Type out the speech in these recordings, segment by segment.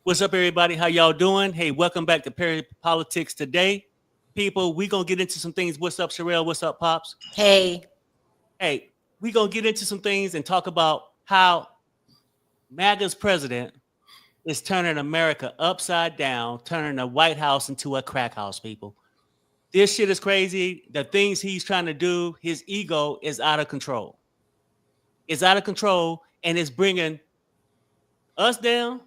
What's up, everybody? How y'all doing? Hey, welcome back to Perry Politics today. People, we going to get into some things. What's up, Sherelle? What's up, Pops? Hey. Hey, we going to get into some things and talk about how MAGA's president is turning America upside down, turning the White House into a crack house, people. This shit is crazy. The things he's trying to do, his ego is out of control. It's out of control, and it's bringing us down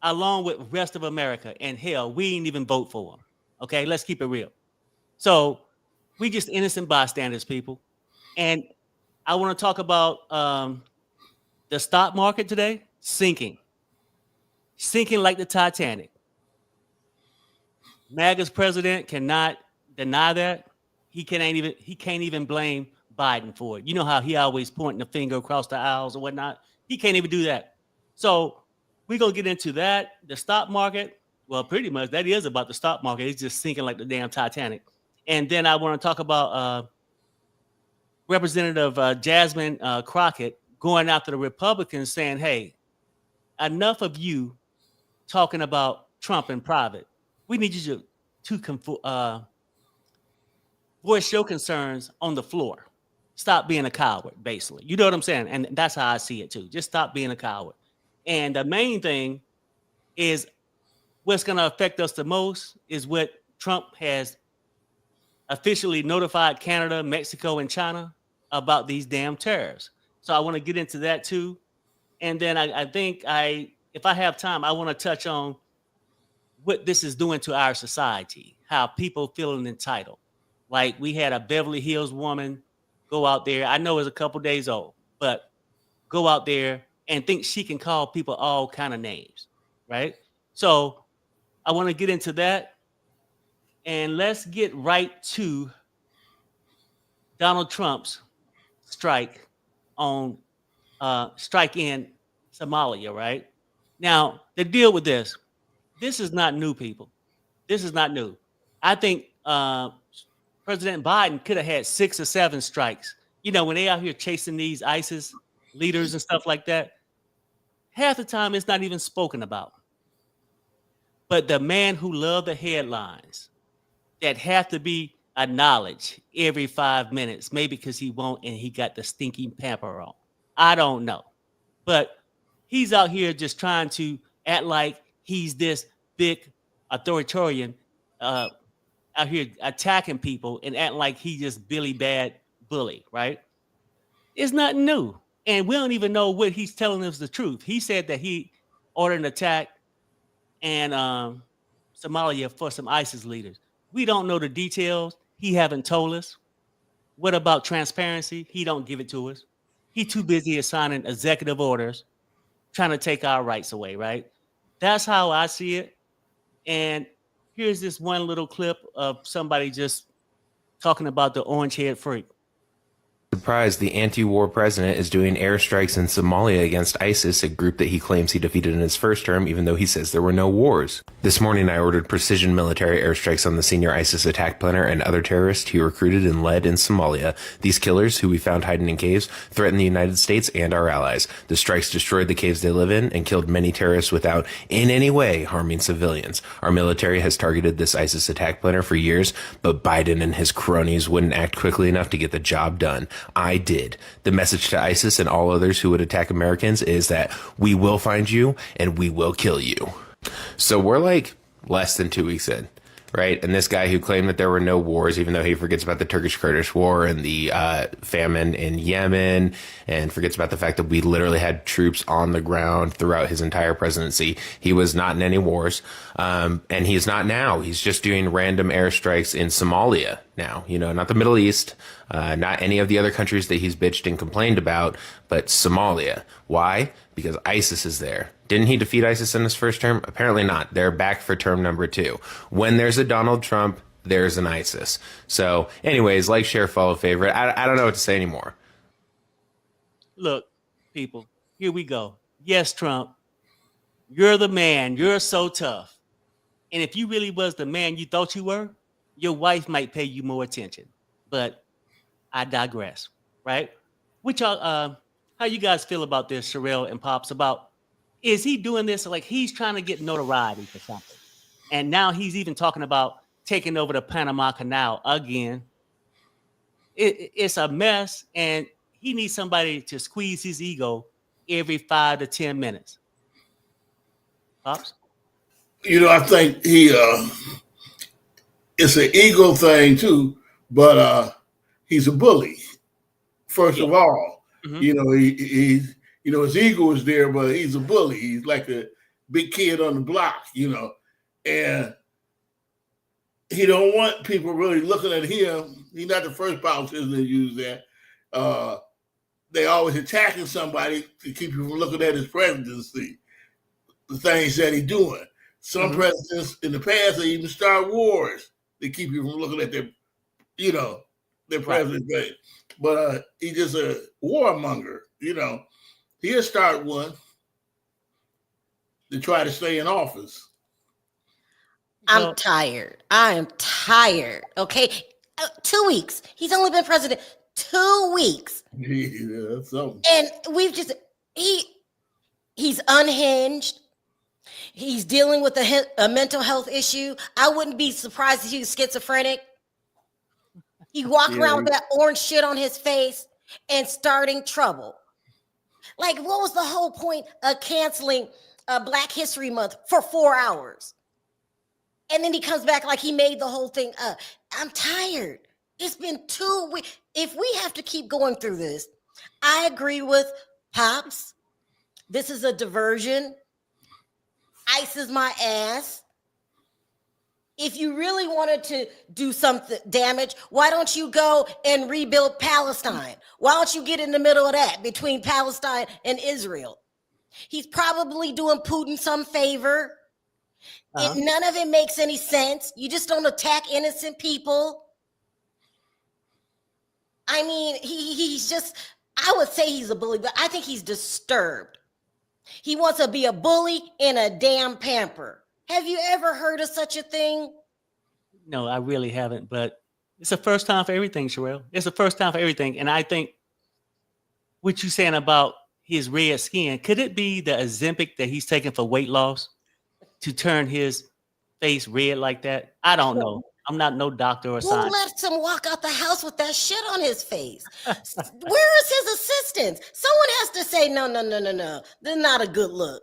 along with the rest of America. And hell, we didn't even vote for him. Okay, let's keep it real. So we just innocent bystanders, people. And I want to talk about the stock market today sinking like the Titanic. MAGA's president cannot deny that. He can't even blame Biden for it. You know how he always pointing the finger across the aisles or whatnot. He can't even do that. So we're gonna get into that. The stock market, well, pretty much that is about the stock market. It's just sinking like the damn Titanic. And then I want to talk about Representative Jasmine Crockett going after the Republicans, saying, "Hey, enough of you talking about Trump in private. We need you to voice your concerns on the floor. Stop being a coward, basically. You know what I'm saying? And that's how I see it too. Just stop being a coward. And the main thing is what's going to affect us the most is what Trump has officially notified Canada, Mexico, and China about these damn tariffs. So I want to get into that too. And then I think if I have time, I want to touch on what this is doing to our society, how people feeling entitled. Like we had a Beverly Hills woman go out there. I know it's a couple days old, but go out there and think she can call people all kind of names, right? So I want to get into that. And let's get right to Donald Trump's strike in Somalia, right? Now, the deal with this is not new, people. This is not new. I think President Biden could have had 6 or 7 strikes. You know, when they out here chasing these ISIS leaders and stuff like that, half the time it's not even spoken about. But the man who loved the headlines that have to be acknowledged every 5 minutes, maybe because he won't and he got the stinking pamper on. I don't know. But he's out here just trying to act like he's this big authoritarian out here attacking people and acting like he just Billy Bad bully, right? It's not new. And we don't even know what he's telling us the truth. He said that he ordered an attack in Somalia for some ISIS leaders. We don't know the details. He haven't told us. What about transparency? He don't give it to us. He too busy assigning executive orders, trying to take our rights away, right? That's how I see it. And here's this one little clip of somebody just talking about the orange head freak. Surprised the anti-war president is doing airstrikes in Somalia against ISIS, a group that he claims he defeated in his first term, even though he says there were no wars. This morning, I ordered precision military airstrikes on the senior ISIS attack planner and other terrorists he recruited and led in Somalia. These killers, who we found hiding in caves, threaten the United States and our allies. The strikes destroyed the caves they live in and killed many terrorists without, in any way, harming civilians. Our military has targeted this ISIS attack planner for years, but Biden and his cronies wouldn't act quickly enough to get the job done. I did. The message to ISIS and all others who would attack Americans is that we will find you and we will kill you. So we're like less than 2 weeks in, right? And this guy who claimed that there were no wars, even though he forgets about the Turkish-Kurdish war and the famine in Yemen, and forgets about the fact that we literally had troops on the ground throughout his entire presidency. He was not in any wars, and he is not now. He's just doing random airstrikes in Somalia now, you know, not the Middle East, not any of the other countries that he's bitched and complained about, but Somalia. Why? Because ISIS is there. Didn't he defeat ISIS in his first term? Apparently not. They're back for term number 2. When there's a Donald Trump, there's an ISIS. So anyways, like, share, follow, favorite. I don't know what to say anymore. Look, people, here we go. Yes, Trump, you're the man. You're so tough. And if you really was the man you thought you were, your wife might pay you more attention. But I digress, right? Which how you guys feel about this, Sherelle and Pops, about Is he doing this like he's trying to get notoriety for something? And now he's even talking about taking over the Panama Canal again. It's a mess, and he needs somebody to squeeze his ego every 5 to 10 minutes. Pops? I think it's an ego thing too, but he's a bully. First Yeah. of all, Mhm. he's his ego is there, but he's a bully. He's like a big kid on the block, and he don't want people really looking at him. He's not the first politician to use that. They always attacking somebody to keep you from looking at his presidency, the things that he's doing. Some presidents in the past, they even start wars. They keep you from looking at their president. Right. But he's just a warmonger. He'll start one to try to stay in office. I'm tired. I am tired. Okay. 2 weeks. He's only been president 2 weeks. Yeah, that's something. And he's unhinged. He's dealing with a mental health issue. I wouldn't be surprised if he was schizophrenic. He walked around with that orange shit on his face and starting trouble. Like, what was the whole point of canceling Black History Month for 4 hours? And then he comes back like he made the whole thing up. I'm tired. It's been 2 weeks. If we have to keep going through this, I agree with Pops. This is a diversion. ICE is my ass. If you really wanted to do something damage, why don't you go and rebuild Palestine? Why don't you get in the middle of that between Palestine and Israel? He's probably doing Putin some favor. None of it makes any sense. You just don't attack innocent people. I mean, he's just, I would say he's a bully, but I think he's disturbed. He wants to be a bully and a damn pamper. Have you ever heard of such a thing? No, I really haven't, but it's the first time for everything, Sherelle. It's the first time for everything. And I think what you're saying about his red skin, could it be the Ozempic that he's taking for weight loss to turn his face red like that? I don't know. I'm not no doctor or scientist. Who lets him walk out the house with that shit on his face? Where is his assistant? Someone has to say, no. This is not a good look.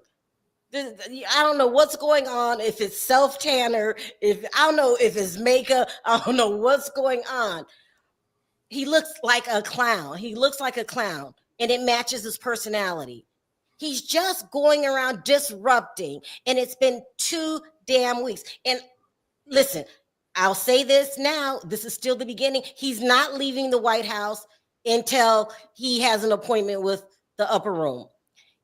I don't know what's going on. If it's self-tanner, I don't know if it's makeup. I don't know what's going on. He looks like a clown. And it matches his personality. He's just going around disrupting, and it's been 2 damn weeks. And listen, I'll say this now. This is still the beginning. He's not leaving the White House until he has an appointment with the upper room.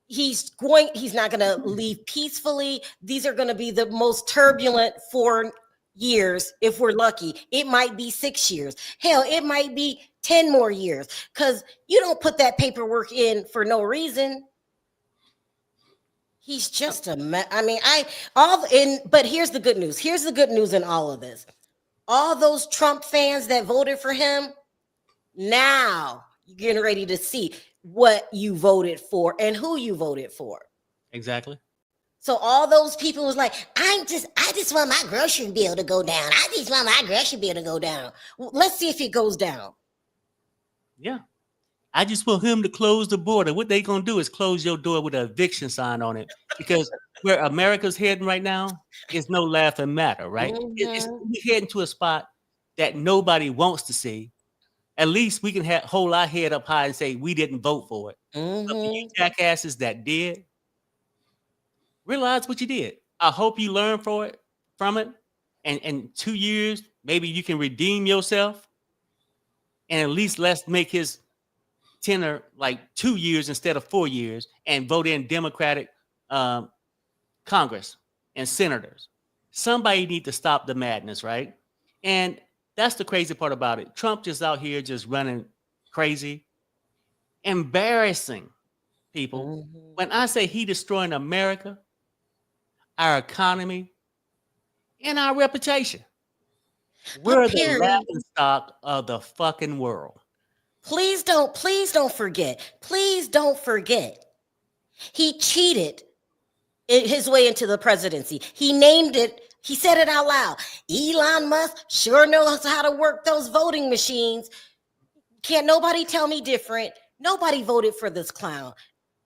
He's not going to leave peacefully. These are going to be the most turbulent 4 years if we're lucky. It might be 6 years. Hell, it might be 10 more years, because you don't put that paperwork in for no reason. He's just a mess. I mean, but here's the good news. Here's the good news in all of this. All those Trump fans that voted for him, now you're getting ready to see what you voted for and who you voted for. Exactly. So all those people was like, I just want my grocery bill to go down. Well, let's see if it goes down. Yeah. I just want him to close the border. What they gonna do is close your door with an eviction sign on it, because where America's heading right now is no laughing matter, right? We're heading to a spot that nobody wants to see. At least we can hold our head up high and say we didn't vote for it. But for you jackasses that did, realize what you did. I hope you learn from it. And in 2 years, maybe you can redeem yourself. And at least let's make his tenure like 2 years instead of 4 years, and vote in Democratic Congress and senators. Somebody need to stop the madness, right? And that's the crazy part about it. Trump just out here just running crazy, embarrassing people. When I say he destroying America, our economy, and our reputation, we're the laughing stock of the fucking world. Please don't forget. He cheated his way into the presidency. He named it. He said it out loud. Elon Musk sure knows how to work those voting machines. Can't nobody tell me different. Nobody voted for this clown.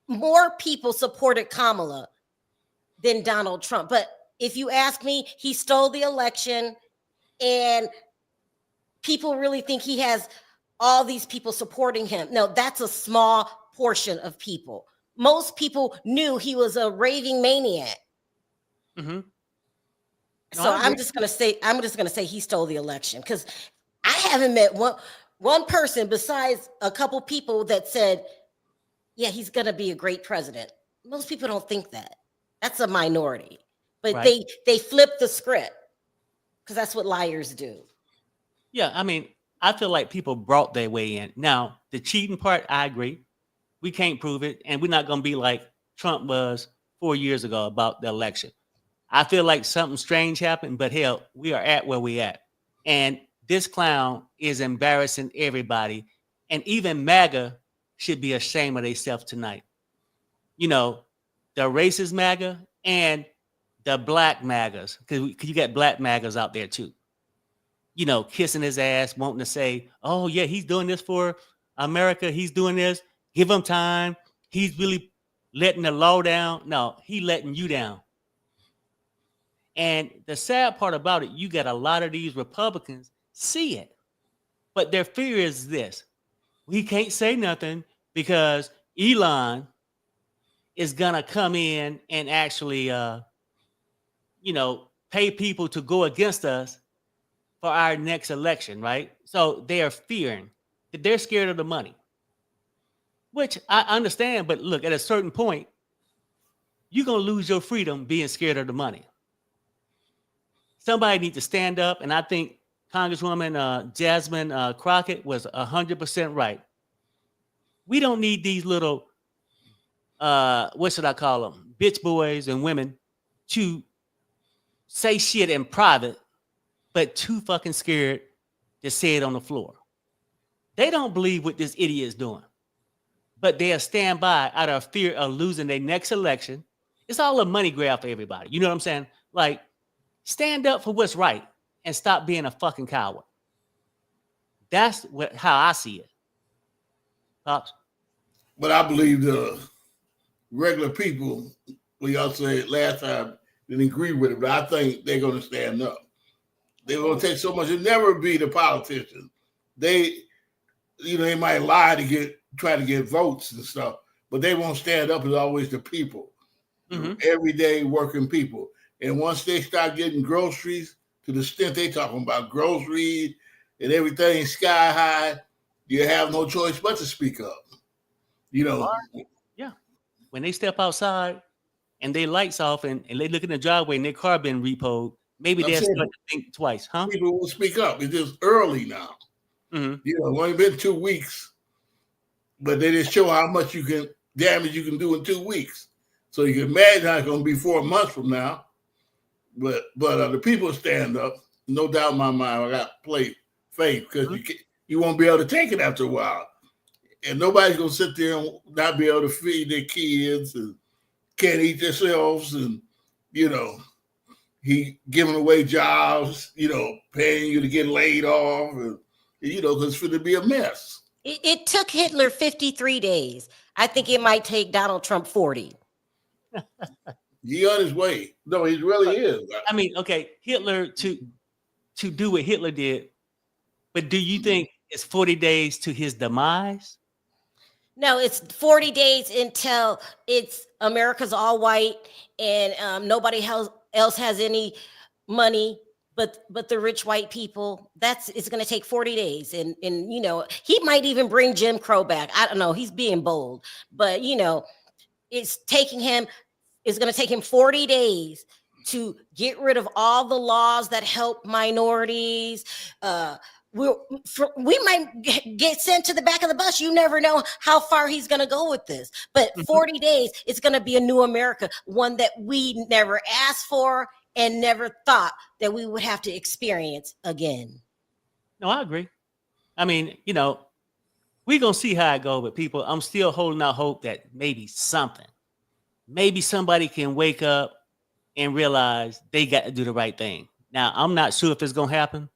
More people supported Kamala than Donald Trump. But if you ask me, he stole the election, and people really think he has all these people supporting him. No, that's a small portion of people. Most people knew he was a raving maniac. Mm-hmm. So I'm just gonna say he stole the election, because I haven't met one person besides a couple people that said, yeah, he's gonna be a great president. Most people don't think that. That's a minority. But Right. they flip the script, because that's what liars do. Yeah, I mean, I feel like people brought their way in. Now, the cheating part, I agree. We can't prove it, and we're not going to be like Trump was 4 years ago about the election. I feel like something strange happened, but hell, we are at where we at. And this clown is embarrassing everybody. And even MAGA should be ashamed of themselves tonight. You know, the racist MAGA and the black MAGAs, because you got black MAGAs out there too. You know, kissing his ass, wanting to say, oh, yeah, he's doing this for America. He's doing this. Give him time. He's really letting the law down. No, he letting you down. And the sad part about it, you got a lot of these Republicans see it. But their fear is this. We can't say nothing because Elon is going to come in and actually, pay people to go against us for our next election, right? So they are fearing that they're scared of the money, which I understand. But look, at a certain point, you're going to lose your freedom being scared of the money. Somebody needs to stand up. And I think Congresswoman Jasmine Crockett was 100% right. We don't need these little, what should I call them? Bitch boys and women to say shit in private, but too fucking scared to say it on the floor. They don't believe what this idiot is doing, but they'll stand by out of fear of losing their next election. It's all a money grab for everybody. You know what I'm saying? Like, stand up for what's right and stop being a fucking coward. That's how I see it. Pops? But I believe the regular people, we all said last time, didn't agree with it, but I think they're going to stand up. They're going to take so much. It'll never be the politicians. They might lie to try to get votes and stuff, but they won't stand up as always the people, everyday working people. And once they start getting groceries, to the extent they talking about groceries and everything sky high, you have no choice but to speak up. Yeah. When they step outside and their lights off and they look in the driveway and their car been repoed, maybe they'll start to think twice, huh? People will speak up. It's just early now. Mm-hmm. It's only been 2 weeks, but they just show how much damage you can do in 2 weeks. So you can imagine how it's going to be 4 months from now. But the people stand up, no doubt in my mind. I got play faith because you won't be able to take it after a while, and nobody's going to sit there and not be able to feed their kids and can't eat themselves, and he giving away jobs, paying you to get laid off, and because it's going to be a mess. It took Hitler 53 days. I think it might take Donald Trump 40. He on his way. No, he really is. I mean, okay, Hitler to do what Hitler did, but do you think it's 40 days to his demise? No, it's 40 days until it's America's all white and nobody else has any money but the rich white people. It's going to take 40 days. And he might even bring Jim Crow back. I don't know. He's being bold, but it's going to take him 40 days to get rid of all the laws that help minorities. We might get sent to the back of the bus. You never know how far he's going to go with this. But 40 days, it's going to be a new America, one that we never asked for and never thought that we would have to experience again. No, I agree. I mean, we're going to see how it goes with people. I'm still holding out hope that maybe something maybe somebody can wake up and realize they got to do the right thing. Now, I'm not sure if it's going to happen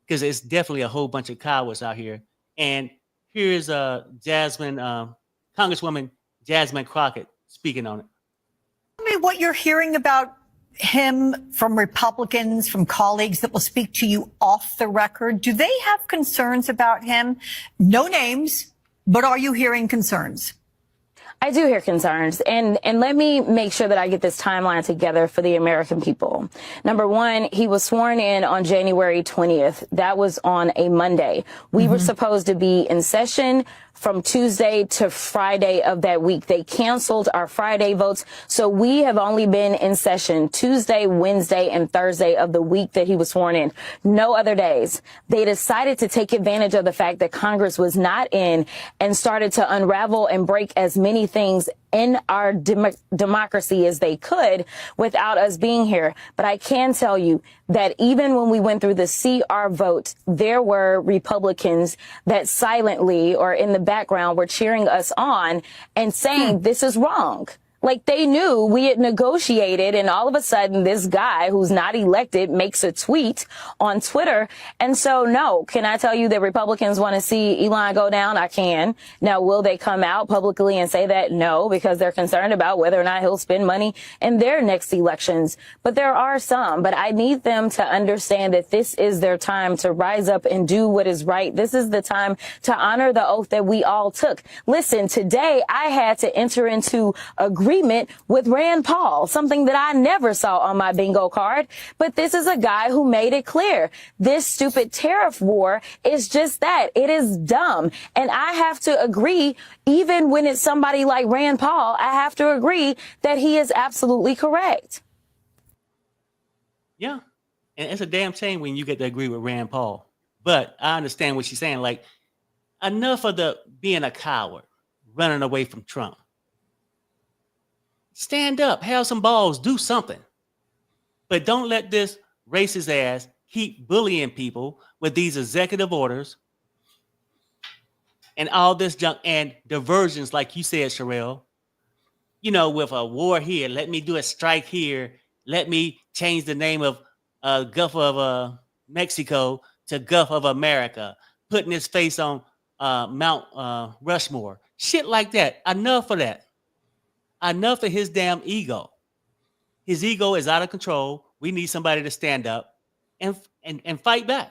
because it's definitely a whole bunch of cowards out here. And here's Congresswoman Jasmine Crockett speaking on it. Tell me what you're hearing about him from Republicans, from colleagues that will speak to you off the record. Do they have concerns about him? No names, but are you hearing concerns? I do hear concerns, and let me make sure that I get this timeline together for the American people. Number one, he was sworn in on January 20th. That was on a Monday. We were supposed to be in session from Tuesday to Friday of that week. They canceled our Friday votes. So we have only been in session Tuesday, Wednesday, and Thursday of the week that he was sworn in. No other days. They decided to take advantage of the fact that Congress was not in and started to unravel and break as many things in our democracy as they could without us being here. But I can tell you that even when we went through the CR vote, there were Republicans that silently or in the background were cheering us on and saying this is wrong. Like they knew we had negotiated, and all of a sudden this guy who's not elected makes a tweet on Twitter. And so, no, can I tell you that Republicans want to see Elon go down? I can. Now, will they come out publicly and say that? No, because they're concerned about whether or not he'll spend money in their next elections. But there are some. But I need them to understand that this is their time to rise up and do what is right. This is the time to honor the oath that we all took. Listen, today I had to enter into agreement with Rand Paul, something that I never saw on my bingo card. But this is a guy who made it clear. This stupid tariff war is just that. It is dumb. And I have to agree, even when it's somebody like Rand Paul, I have to agree that he is absolutely correct. Yeah. And it's a damn shame when you get to agree with Rand Paul. But I understand what she's saying. Like, enough of the being a coward, running away from Trump. Stand up, have some balls, do something. But don't let this racist ass keep bullying people with these executive orders and all this junk and diversions, like you said, Sherelle. You know, with a war here, let me do a strike here. Let me change the name of Gulf of Mexico to Gulf of America, putting his face on Mount Rushmore. Shit like that. Enough of that. Enough of his damn ego. His ego is out of control. We need somebody to stand up and fight back.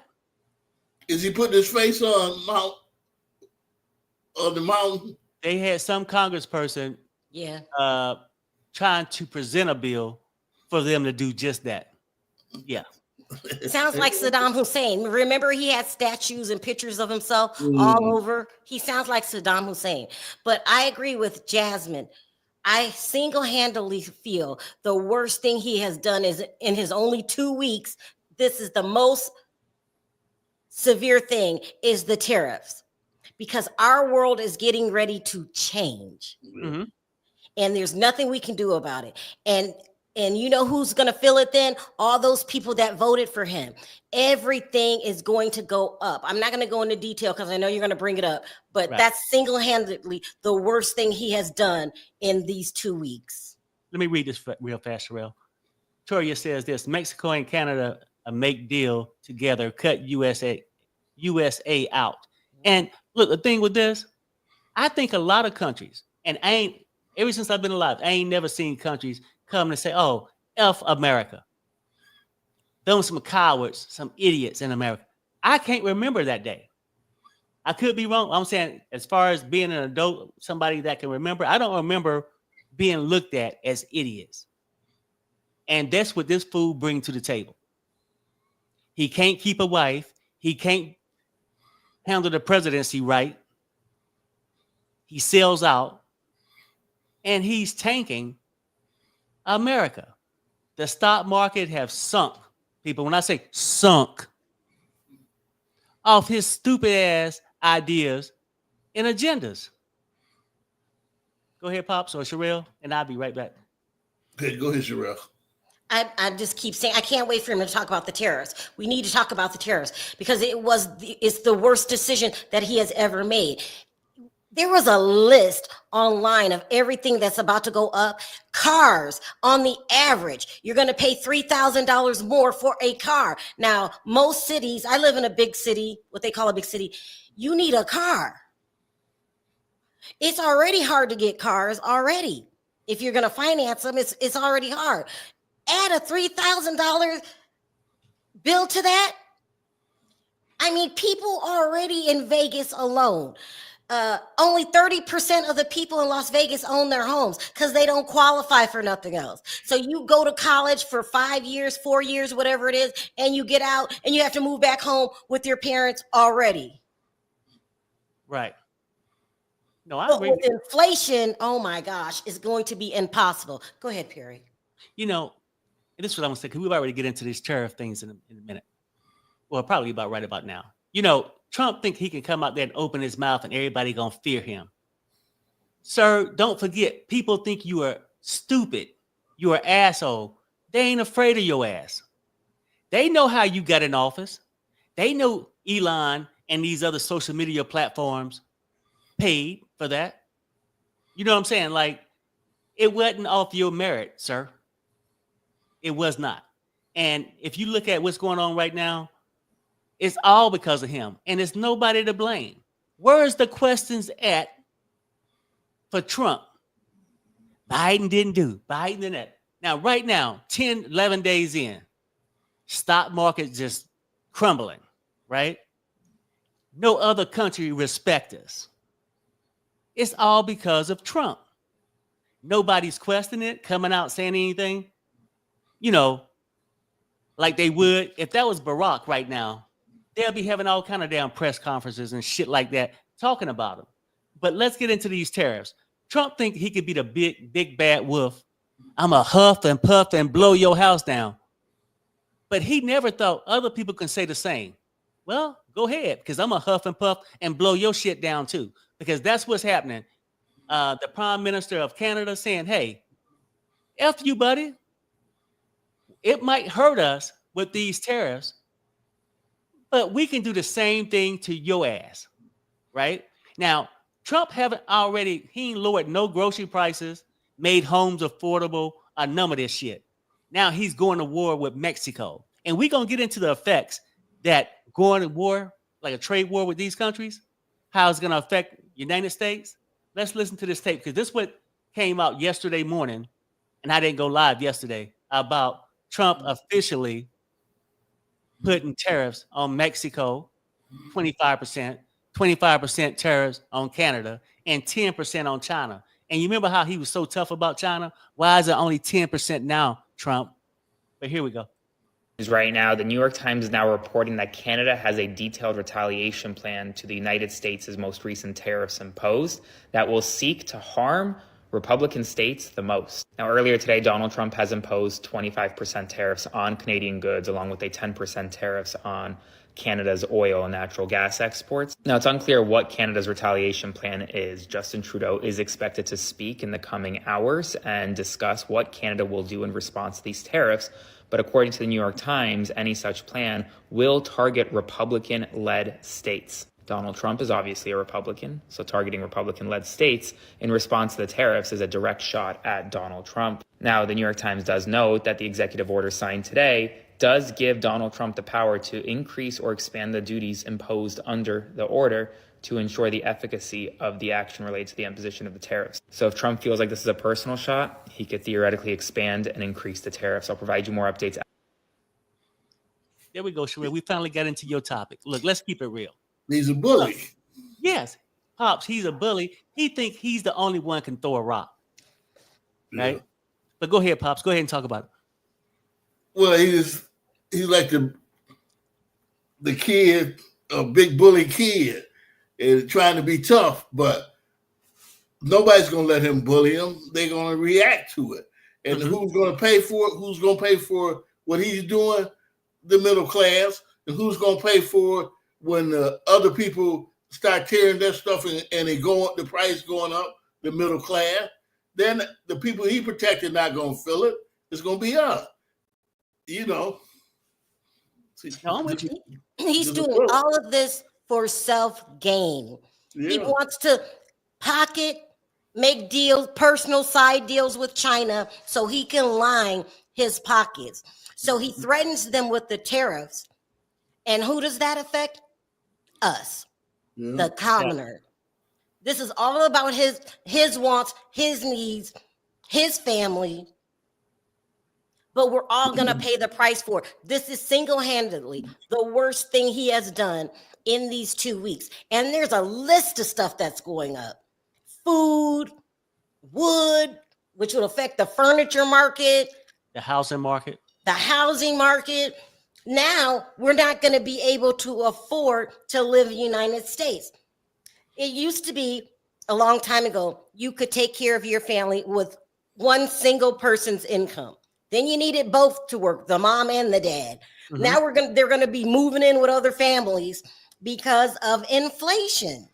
Is he putting his face on the mountain? They had some congressperson trying to present a bill for them to do just that. Yeah. Sounds like Saddam Hussein. Remember, he had statues and pictures of himself all over. He sounds like Saddam Hussein. But I agree with Jasmine. I single-handedly feel the worst thing he has done is in his only 2 weeks. This is the most severe thing is the tariffs, because our world is getting ready to change. Mm-hmm. And there's nothing we can do about it. And you know who's going to feel it then? All those people that voted for him. Everything is going to go up. I'm not going to go into detail because I know you're going to bring it up, but that's single-handedly the worst thing he has done in these 2 weeks. Let me read this real fast, Sherelle. Toria says this: Mexico and Canada make deal together, cut USA out. And look, the thing with this, I think a lot of countries, and ever since I've been alive, I ain't never seen countries come and say, oh, F America. Them some cowards, some idiots in America. I can't remember that day. I could be wrong. I'm saying as far as being an adult, somebody that can remember, I don't remember being looked at as idiots. And that's what this fool brings to the table. He can't keep a wife. He can't handle the presidency right. He sells out. And he's tanking America. The stock market have sunk. People, when I say sunk, off his stupid ass ideas and agendas. Go ahead, Pops or Sherelle, and I'll be right back. Okay, go ahead, Sherelle. I just keep saying, I can't wait for him to talk about the tariffs. We need to talk about the tariffs because it's the worst decision that he has ever made. There was a list online of everything that's about to go up. Cars, on the average, you're going to pay $3,000 more for a car. Now, most cities, I live in a big city, what they call a big city, you need a car. It's already hard to get cars already. If you're going to finance them, it's already hard. Add a $3,000 bill to that. I mean, people already in Vegas alone. Only 30% of the people in Las Vegas own their homes because they don't qualify for nothing else. So you go to college for 5 years, 4 years, whatever it is, and you get out and you have to move back home with your parents already. Right. No, I But agree. with inflation, oh my gosh, it's going to be impossible. Go ahead, Perry. You know, and this is what I'm gonna say, because we've already get into these tariff things in a minute. Well, probably about right about now. You know, Trump think he can come out there and open his mouth and everybody gonna fear him. Sir, don't forget, people think you are stupid. You're an asshole. They ain't afraid of your ass. They know how you got in office. They know Elon and these other social media platforms paid for that. You know what I'm saying? Like, it wasn't off your merit, sir. It was not. And if you look at what's going on right now, it's all because of him. And it's nobody to blame. Where's the questions at for Trump? Biden didn't do. Biden didn't. Now, right now, 10, 11 days in, stock market just crumbling, right? No other country respect us. It's all because of Trump. Nobody's questioning it, coming out saying anything, you know, like they would. If that was Barack right now, they'll be having all kind of damn press conferences and shit like that talking about him. But let's get into these tariffs. Trump think he could be the big bad wolf. I'm a huff and puff and blow your house down. But he never thought other people can say the same. Well, go ahead, because I'm a huff and puff and blow your shit down too. Because that's what's happening. The Prime Minister of Canada saying, hey, F you, buddy. It might hurt us with these tariffs, but we can do the same thing to your ass, right? Now, Trump he ain't lowered no grocery prices, made homes affordable, or none of this shit. Now he's going to war with Mexico. And we're going to get into the effects that going to war, like a trade war with these countries, how it's going to affect United States. Let's listen to this tape, because this is what came out yesterday morning, and I didn't go live yesterday, about Trump officially putting tariffs on Mexico, 25%, 25% tariffs on Canada, and 10% on China. And you remember how he was so tough about China? Why is it only 10% now, Trump? But here we go. Right now, the New York Times is now reporting that Canada has a detailed retaliation plan to the United States' most recent tariffs imposed that will seek to harm Republican states the most. Now, earlier today, Donald Trump has imposed 25% tariffs on Canadian goods, along with a 10% tariffs on Canada's oil and natural gas exports. Now, it's unclear what Canada's retaliation plan is. Justin Trudeau is expected to speak in the coming hours and discuss what Canada will do in response to these tariffs. But according to the New York Times, any such plan will target Republican-led states. Donald Trump is obviously a Republican, so targeting Republican-led states in response to the tariffs is a direct shot at Donald Trump. Now, the New York Times does note that the executive order signed today does give Donald Trump the power to increase or expand the duties imposed under the order to ensure the efficacy of the action related to the imposition of the tariffs. So if Trump feels like this is a personal shot, he could theoretically expand and increase the tariffs. I'll provide you more updates. There we go, Sheree. We finally got into your topic. Look, let's keep it real. He's a bully. Yes, Pops, he's a bully. He think he's the only one can throw a rock, right? Yeah. But go ahead, Pops. Go ahead and talk about it. Well, he's like the kid, a big bully kid, and trying to be tough, but nobody's gonna let him bully him. They're gonna react to it. And who's gonna pay for it? Who's gonna pay for what he's doing? The middle class. And who's gonna pay for it when other people start tearing their stuff and the price going up? The middle class. Then the people he protected not gonna feel it. It's gonna be us. You know. He's doing all of this for self-gain. Yeah. He wants to make deals, personal side deals with China so he can line his pockets. So he threatens them with the tariffs. And who does that affect? Us, the commoner. This is all about his wants, his needs, his family. But we're all going to pay the price for it. This is single-handedly the worst thing he has done in these 2 weeks. And there's a list of stuff that's going up. Food, wood, which would affect the furniture market, The housing market. the housing market. Now we're not going to be able to afford to live in the United States. It used to be a long time ago, you could take care of your family with one single person's income. Then you needed both to work, the mom and the dad. Mhm. Now they're going to be moving in with other families because of inflation.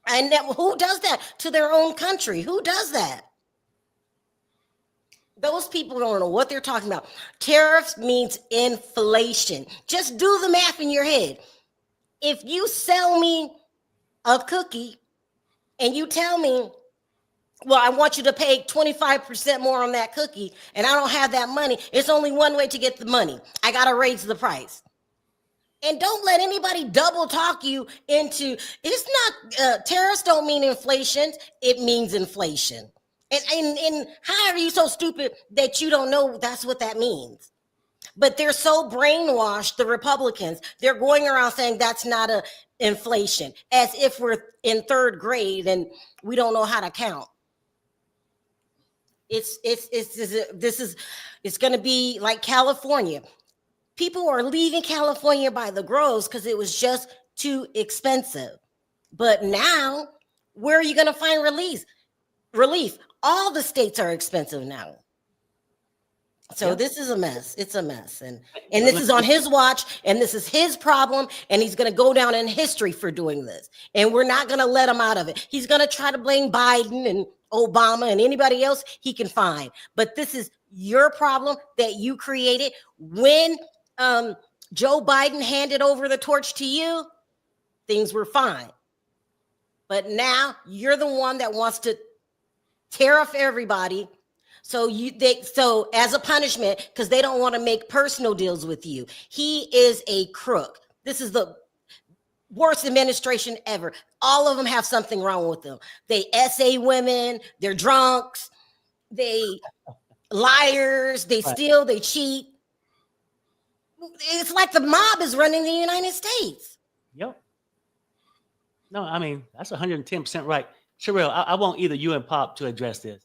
And who does that to their own country? Who does that? Those people don't know what they're talking about. Tariffs means inflation. Just do the math in your head. If you sell me a cookie and you tell me, well, I want you to pay 25% more on that cookie, and I don't have that money, it's only one way to get the money. I got to raise the price. And don't let anybody double talk you into, it's not, tariffs don't mean inflation, it means inflation. And how are you so stupid that you don't know that's what that means? But they're so brainwashed, the Republicans, they're going around saying that's not a inflation, as if we're in third grade and we don't know how to count. It's going to be like California. People are leaving California by the groves because it was just too expensive. But now, where are you going to find relief? All the states are expensive now. So this is a mess. It's a mess. And this is on his watch, and this is his problem, and he's going to go down in history for doing this. And we're not going to let him out of it. He's going to try to blame Biden and Obama and anybody else he can find. But this is your problem that you created. When Joe Biden handed over the torch to you, things were fine. But now you're the one that wants to tariff everybody. So as a punishment, because they don't want to make personal deals with you. He is a crook. This is the worst administration ever. All of them have something wrong with them. They SA women, they're drunks, they liars, they steal, they cheat. It's like the mob is running the United States. Yep. No, I mean, that's 110% right. Sherelle, I want either you and Pop to address this.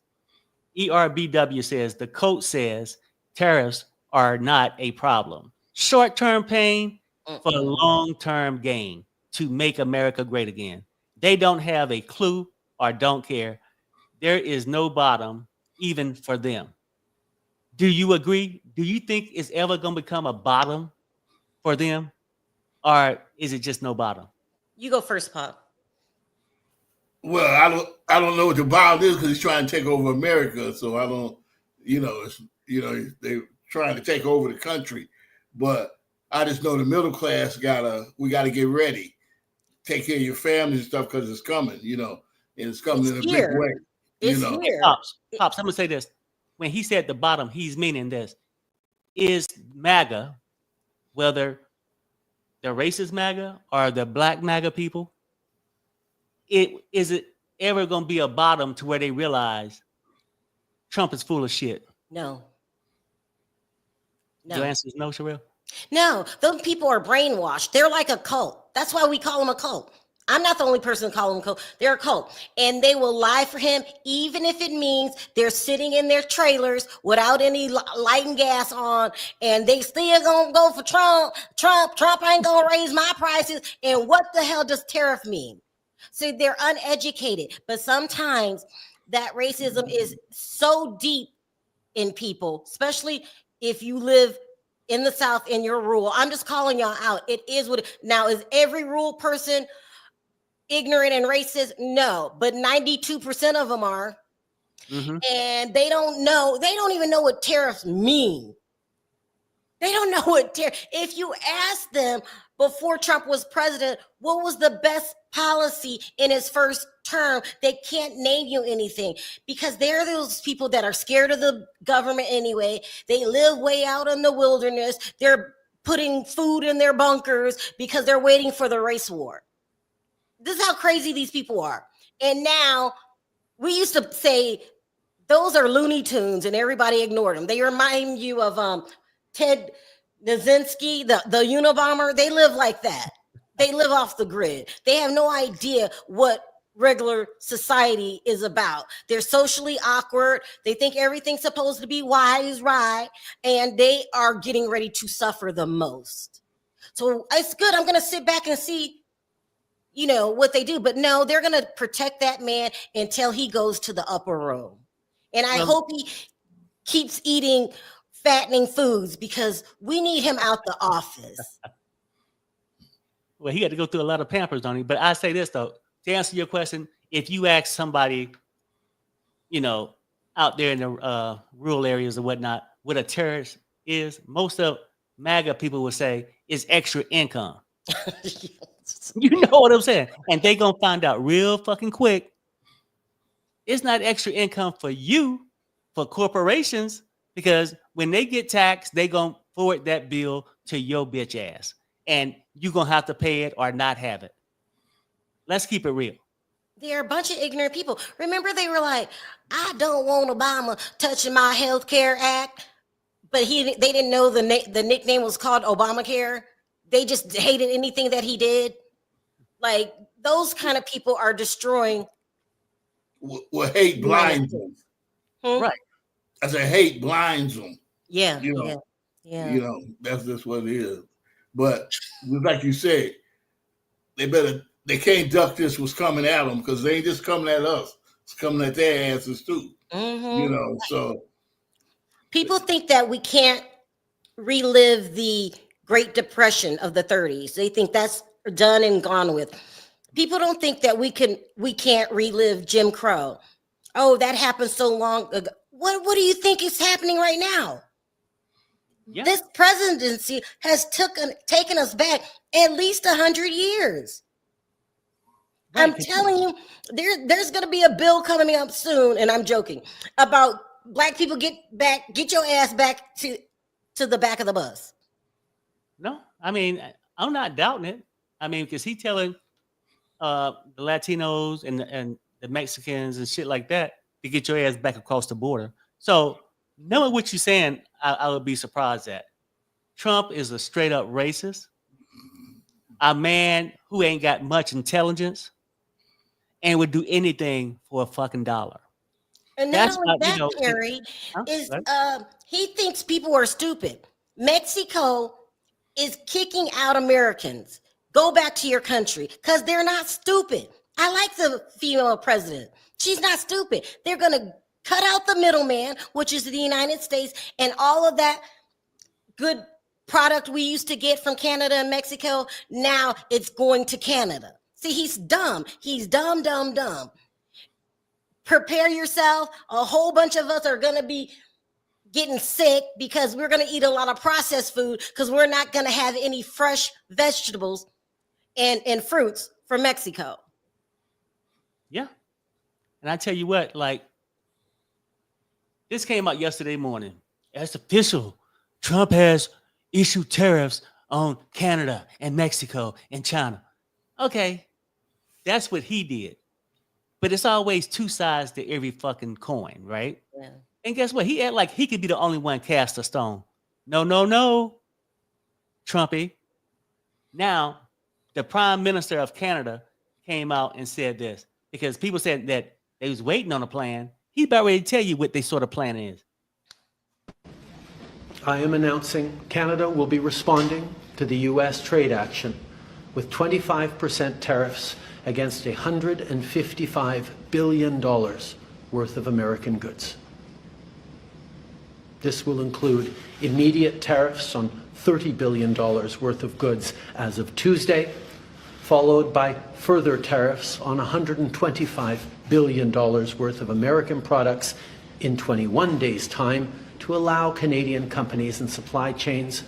ERBW says, the coach says tariffs are not a problem. Short-term pain for long-term gain to make America great again. They don't have a clue or don't care. There is no bottom even for them. Do you agree? Do you think it's ever going to become a bottom for them? Or is it just no bottom? You go first, Pop. Well, I don't know what the bottom is because he's trying to take over America. So I don't, they're trying to take over the country. But I just know the middle class we gotta get ready, take care of your family and stuff because it's coming, and it's coming in a big way. It's here. Pops, I'm gonna say this. When he said the bottom, he's meaning this: is MAGA, whether the racist MAGA or the black MAGA people, is it ever going to be a bottom to where they realize Trump is full of shit? No. Your answer is no, Sherelle? No, those people are brainwashed. They're like a cult. That's why we call them a cult. I'm not the only person to call them a cult. They're a cult. And they will lie for him, even if it means they're sitting in their trailers without any light and gas on, and they still gonna go for Trump. Trump ain't gonna raise my prices. And what the hell does tariff mean? So they're uneducated. But sometimes that racism is so deep in people, especially if you live in the South and you're rural. I'm just calling y'all out. It is what now is every rural person ignorant and racist? No, but 92% of them are. Mm-hmm. And they don't know, they don't even know what tariffs mean. They don't know what tariff. If you ask them, before Trump was president, what was the best policy in his first term? They can't name you anything because they're those people that are scared of the government anyway. They live way out in the wilderness. They're putting food in their bunkers because they're waiting for the race war. This is how crazy these people are. And now we used to say those are Looney Tunes and everybody ignored them. They remind you of Ted Kaczynski, the Unabomber. They live like that. They live off the grid. They have no idea what regular society is about. They're socially awkward. They think everything's supposed to be wise, right? And they are getting ready to suffer the most. So it's good. I'm going to sit back and see, you know, what they do. But no, they're going to protect that man until he goes to the upper room. And I hope he keeps eating fattening foods because we need him out the office. Well, he had to go through a lot of Pampers, don't he? But I say this, though, to answer your question, if you ask somebody, you know, out there in the rural areas or whatnot, what a terrorist is, most of MAGA people would say is extra income. You know what I'm saying? And they going to find out real fucking quick. It's not extra income for you, for corporations, because when they get taxed, they going to forward that bill to your bitch ass. And you're going to have to pay it or not have it. Let's keep it real. They're a bunch of ignorant people. Remember, they were like, I don't want Obama touching my Health Care Act. But they didn't know the nickname was called Obamacare. They just hated anything that he did. Like, those kind of people are destroying. Well, hate blinds them. Right. I said hate blinds them. Yeah. You know, yeah. You know, that's just what it is. But like you said, they can't duck this what's coming at them because they ain't just coming at us. It's coming at their asses too. Mm-hmm. You know, so. People think that we can't relive the Great Depression of the 30s. They think that's done and gone with. People don't think that we can't relive Jim Crow. Oh, that happened so long ago. What do you think is happening right now? Yeah. This presidency has taken us back at least 100 years. Right. I'm telling you, there's going to be a bill coming up soon, and I'm joking, about Black people get your ass back to the back of the bus. No, I mean, I'm not doubting it. I mean, because he's telling the Latinos and the Mexicans and shit like that to get your ass back across the border. So knowing what you're saying, I would be surprised at. Trump is a straight up racist, a man who ain't got much intelligence and would do anything for a fucking dollar. And not only that, Kerry, is he thinks people are stupid. Mexico is kicking out Americans. Go back to your country because they're not stupid. I like the female president. She's not stupid. They're going to cut out the middleman, which is the United States, and all of that good product we used to get from Canada and Mexico. Now it's going to Canada. See, he's dumb. He's dumb. Prepare yourself. A whole bunch of us are going to be getting sick because we're going to eat a lot of processed food because we're not going to have any fresh vegetables and fruits from Mexico. Yeah. And I tell you what, like, this came out yesterday morning. It's official. Trump has issued tariffs on Canada and Mexico and China. Okay. That's what he did. But it's always two sides to every fucking coin, right? Yeah. And guess what? He act like he could be the only one cast a stone. No, Trumpy. Now, the Prime Minister of Canada came out and said this because people said that they was waiting on a plan. He's about ready to tell you what this sort of plan is. I am announcing Canada will be responding to the U.S. trade action with 25% tariffs against $155 billion worth of American goods. This will include immediate tariffs on $30 billion worth of goods as of Tuesday, followed by further tariffs on $125 billion worth of American products in 21 days' time to allow Canadian companies and supply chains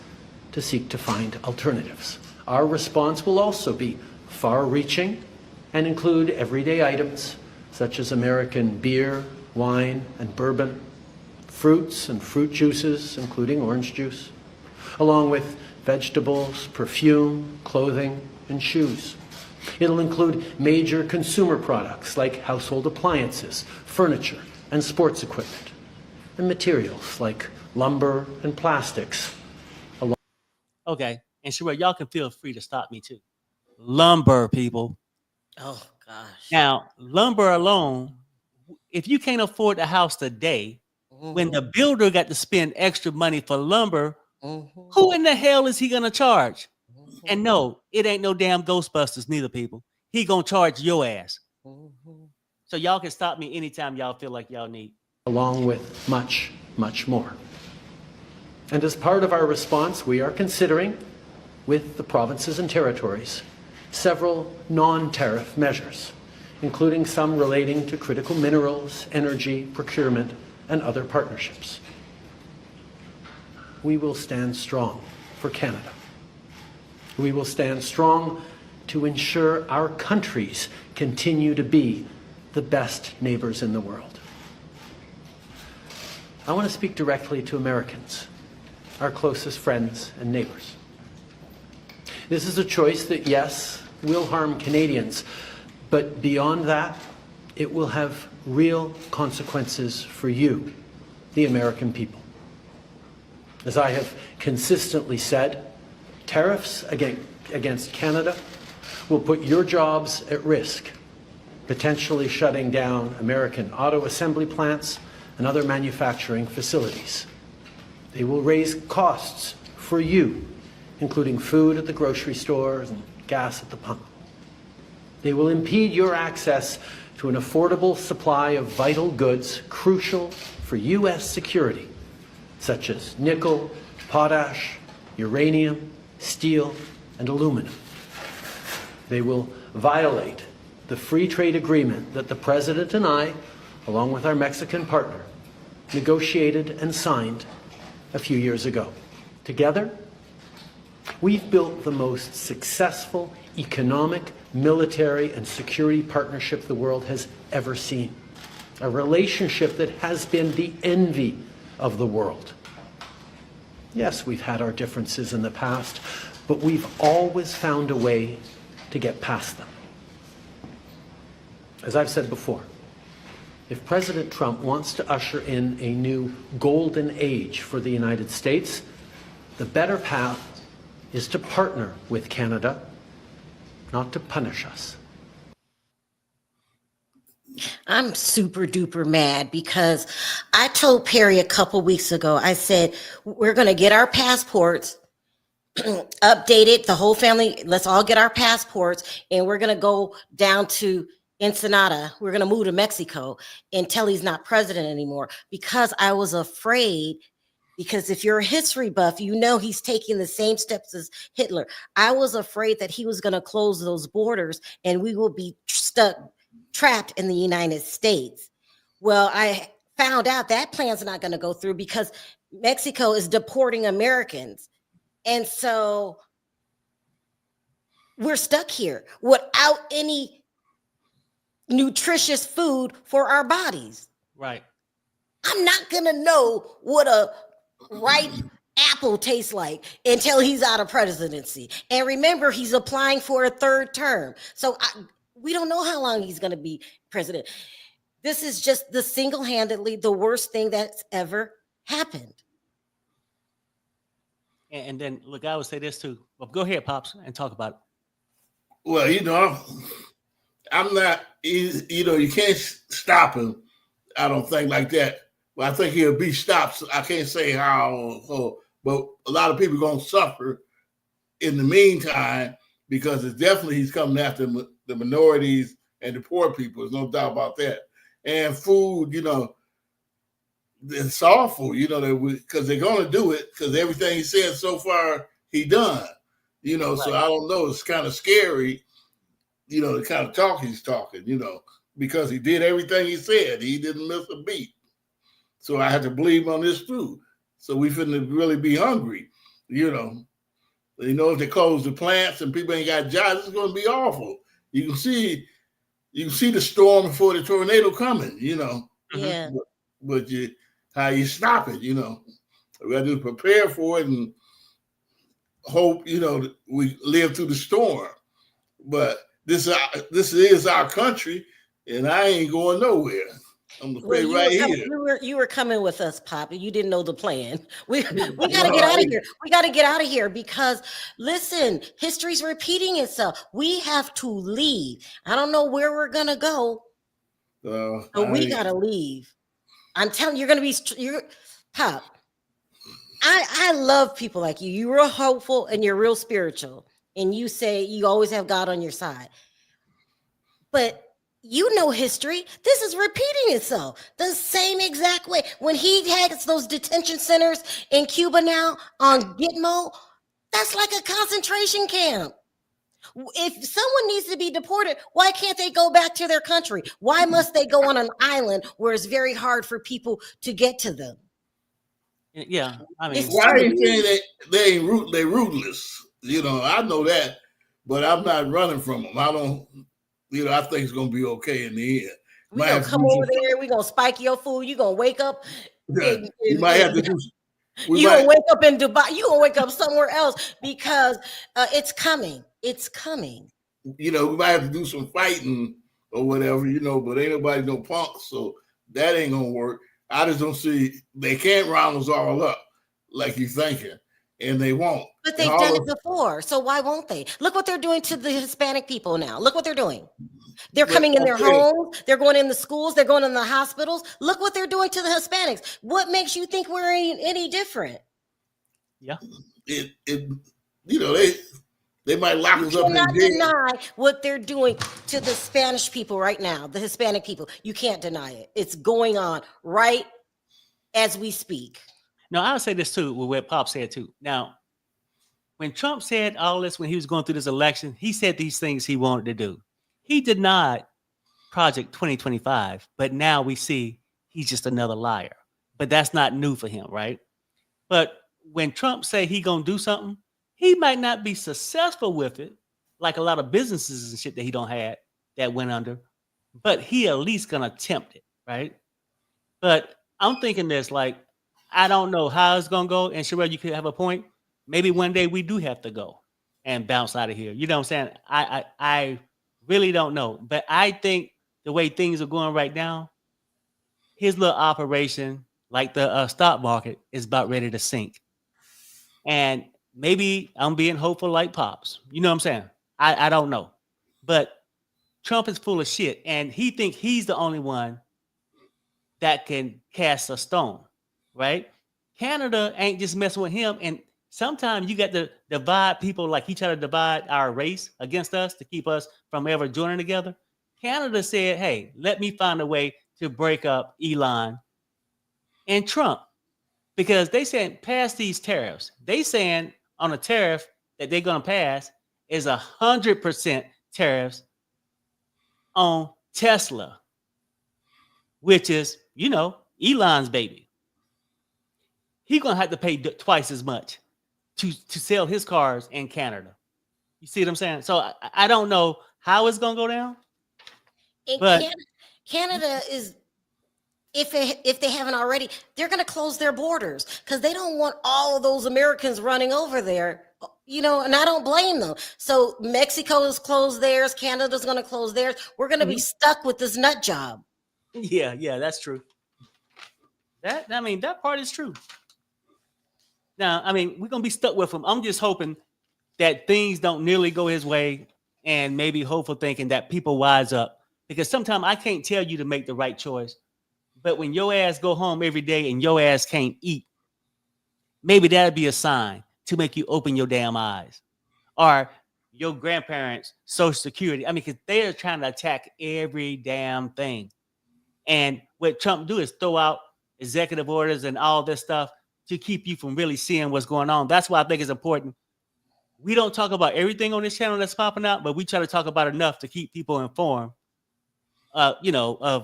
to seek to find alternatives. Our response will also be far-reaching and include everyday items such as American beer, wine, and bourbon, fruits and fruit juices, including orange juice, along with vegetables, perfume, clothing, and shoes. It'll include major consumer products like household appliances, furniture, and sports equipment, and materials like lumber and plastics. Okay. And sure, y'all can feel free to stop me too. Lumber, people. Oh gosh. Now, lumber alone, if you can't afford a house today, when the builder got to spend extra money for lumber, who in the hell is he gonna charge? And no, it ain't no damn Ghostbusters, neither, people. He gonna charge your ass. So y'all can stop me anytime y'all feel like y'all need. Along with much, much more. And as part of our response, we are considering, with the provinces and territories, several non-tariff measures, including some relating to critical minerals, energy, procurement, and other partnerships. We will stand strong for Canada. We will stand strong to ensure our countries continue to be the best neighbors in the world. I want to speak directly to Americans, our closest friends and neighbors. This is a choice that, yes, will harm Canadians, but beyond that, it will have real consequences for you, the American people. As I have consistently said, tariffs against Canada will put your jobs at risk, potentially shutting down American auto assembly plants and other manufacturing facilities. They will raise costs for you, including food at the grocery stores and gas at the pump. They will impede your access to an affordable supply of vital goods crucial for U.S. security, such as nickel, potash, uranium, steel, and aluminum. They will violate the free trade agreement that the President and I, along with our Mexican partner, negotiated and signed a few years ago. Together, we've built the most successful economic, military, and security partnership the world has ever seen. A relationship that has been the envy of the world. Yes, we've had our differences in the past, but we've always found a way to get past them. As I've said before, if President Trump wants to usher in a new golden age for the United States, the better path is to partner with Canada, not to punish us. I'm super duper mad because I told Perry a couple weeks ago, I said, we're going to get our passports updated, the whole family, let's all get our passports, and we're going to go down to Ensenada. We're going to move to Mexico until he's not president anymore, because I was afraid, because if you're a history buff, you know he's taking the same steps as Hitler. I was afraid that he was going to close those borders and we will be trapped in the United States. Well, I found out that plan's not going to go through because Mexico is deporting Americans. And so we're stuck here without any nutritious food for our bodies. Right. I'm not going to know what a ripe apple tastes like until he's out of presidency. And remember, he's applying for a third term. So we don't know how long he's going to be president. This is just the single-handedly the worst thing that's ever happened. And then, look, I would say this too. Well, go ahead, Pops, and talk about it. Well, I'm not, you can't stop him, I don't think, like that. But I think he'll be stopped. I can't say how, but a lot of people are going to suffer in the meantime, because it's definitely he's coming after the minorities and the poor people. There's no doubt about that. And food, it's awful, because they're going to do it, because everything he said so far, he done. Right. So I don't know. It's kind of scary, the kind of talk he's talking, because he did everything he said. He didn't miss a beat. So I had to believe on this too. So we finna really be hungry, You know, if they close the plants and people ain't got jobs, it's going to be awful. You can see the storm before the tornado coming. You know, Yeah. but how you stop it. You know, we got to prepare for it and hope. You know, we live through the storm. But this is our country, and I ain't going nowhere. I'm gonna stay right here. You were coming with us, Pop, and you didn't know the plan. We got to get out of here. We got to get out of here because, listen, history's repeating itself. We have to leave. I don't know where we're gonna go, but we gotta leave. I'm telling you, you're gonna be Pop. I love people like you. You're real hopeful and you're real spiritual, and you say you always have God on your side, but you know history. This is repeating itself the same exact way. When he has those detention centers in Cuba now on Gitmo, that's like a concentration camp. If someone needs to be deported, why can't they go back to their country? Why must they go on an island where it's very hard for people to get to them? Yeah, I mean, why are you saying they rootless? You know, I know that, but I'm not running from them. I don't. You know, I think it's gonna be okay in the end. We're gonna come over there, we're gonna spike your food, you're gonna wake up. You might have to do you're gonna wake up in Dubai, you're gonna wake up somewhere else because it's coming. It's coming. You know, we might have to do some fighting or whatever, you know, but ain't nobody no punks, so that ain't gonna work. I just don't see they can't round us all up like you're thinking, and they won't. But they've done it before, so why won't they? Look what they're doing to the Hispanic people now. Look what they're doing. They're coming in their homes. They're going in the schools. They're going in the hospitals. Look what they're doing to the Hispanics. What makes you think we're any different? Yeah. You know, they might lock us up in jail. You cannot deny what they're doing to the Spanish people right now, the Hispanic people. You can't deny it. It's going on right as we speak. No, I'll say this too, with what Pop said too. Now, when Trump said all this, when he was going through this election, he said these things he wanted to do. He denied Project 2025, but now we see he's just another liar. But that's not new for him, right? But when Trump say he gonna do something, he might not be successful with it, like a lot of businesses and shit that he don't have that went under, but he at least gonna attempt it, right? But I'm thinking this, like, I don't know how it's gonna go. And Sherelle, you could have a point. Maybe one day we do have to go and bounce out of here. You know what I'm saying? I really don't know. But I think the way things are going right now, his little operation, like the stock market, is about ready to sink. And maybe I'm being hopeful like Pops. You know what I'm saying? I don't know. But Trump is full of shit. And he thinks he's the only one that can cast a stone, right? Canada ain't just messing with him. And sometimes you got to divide people, like he tried to divide our race against us to keep us from ever joining together. Canada said, hey, let me find a way to break up Elon and Trump, because they said pass these tariffs. They saying on a tariff that they're going to pass is 100% tariffs on Tesla, which is, you know, Elon's baby. He's going to have to pay twice as much to sell his cars in Canada. You see what I'm saying? So I don't know how it's going to go down. But Canada is, if they haven't already, they're going to close their borders because they don't want all of those Americans running over there, you know, and I don't blame them. So Mexico has closed theirs. Canada's going to close theirs. We're going to be stuck with this nut job. Yeah, that's true. That part is true. Now, I mean, we're going to be stuck with him. I'm just hoping that things don't nearly go his way, and maybe hopeful thinking that people wise up, because sometimes I can't tell you to make the right choice. But when your ass go home every day and your ass can't eat, maybe that'd be a sign to make you open your damn eyes. Or your grandparents' Social Security. I mean, because they are trying to attack every damn thing. And what Trump do is throw out executive orders and all this stuff to keep you from really seeing what's going on. That's why I think it's important. We don't talk about everything on this channel that's popping out, but we try to talk about enough to keep people informed, of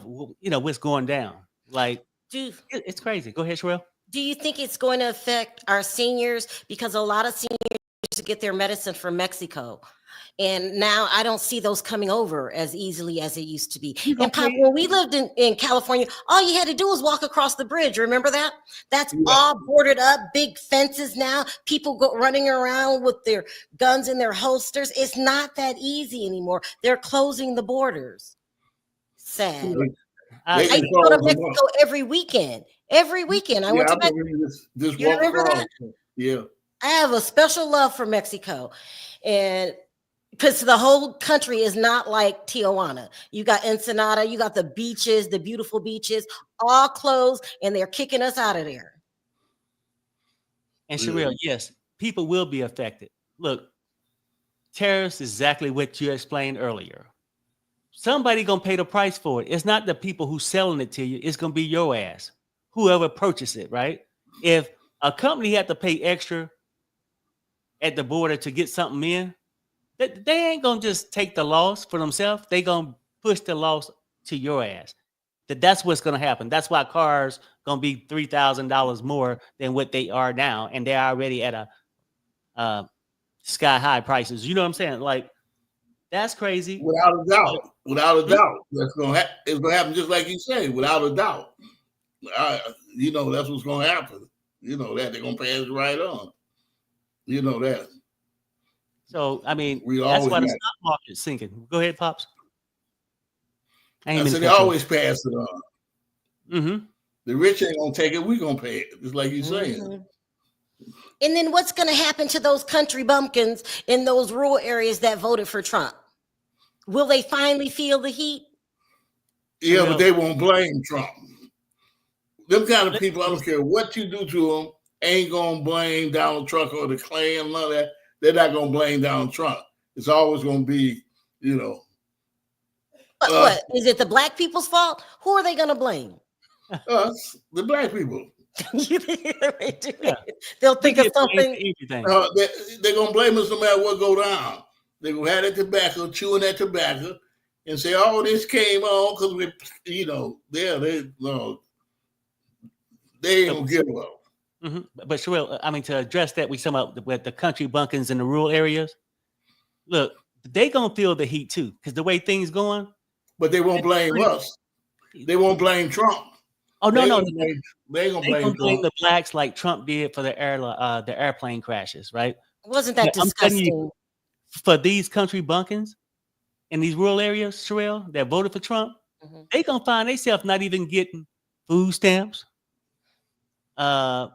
what's going down. Like, it's crazy. Go ahead, Sherelle. Do you think it's going to affect our seniors? Because a lot of seniors to get their medicine from Mexico. And now I don't see those coming over as easily as it used to be. And Pop, when we lived in California, all you had to do was walk across the bridge. Remember that? That's all boarded up, big fences now. People go running around with their guns in their holsters. It's not that easy anymore. They're closing the borders. Sad. I used to go to Mexico every weekend. Every weekend. I went to Mexico. You remember that? Yeah. I have a special love for Mexico. And because the whole country is not like Tijuana. You got Ensenada, you got the beaches, the beautiful beaches, all closed, and they're kicking us out of there. And Sherelle, yes, people will be affected. Look, tariffs is exactly what you explained earlier. Somebody gonna pay the price for it. It's not the people who selling it to you. It's gonna be your ass, whoever purchased it, right? If a company had to pay extra at the border to get something in, they ain't gonna just take the loss for themselves. They gonna push the loss to your ass. That's what's gonna happen. That's why cars gonna be $3,000 more than what they are now, and they're already at a sky high prices. You know what I'm saying? Like, that's crazy. Without a doubt. Without a doubt. That's it's gonna happen just like you say, without a doubt. You know, that's what's gonna happen. You know that they're gonna pass it right on. You know that. So I mean, that's why the stock market's sinking. Go ahead, Pops. I said they always pass it on. Mm-hmm. The rich ain't gonna take it. We gonna pay it, just like you saying. Mm-hmm. And then what's gonna happen to those country bumpkins in those rural areas that voted for Trump? Will they finally feel the heat? Yeah, but they won't blame Trump. Them kind of people, I don't care what you do to them, ain't gonna blame Donald Trump or the Klan, none of that. They're not gonna blame Donald Trump. It's always gonna be, you know. What is it? The black people's fault? Who are they gonna blame? Us, the black people. They'll think of something. They're gonna blame us no matter what go down. They're gonna have that tobacco, chewing that tobacco, and say, "Oh, this came on because we, you know, they ain't gonna give up." Mm-hmm. But Sherelle, I mean, to address that, we talking about with the country bunkins in the rural areas. Look, they gonna feel the heat too, because the way things going. But they won't blame us. They won't blame Trump. Oh no, they gonna blame the blacks like Trump did for the airplane crashes, right? Wasn't that disgusting? You, for these country bunkins in these rural areas, Sherelle, that voted for Trump, they gonna find themselves not even getting food stamps, government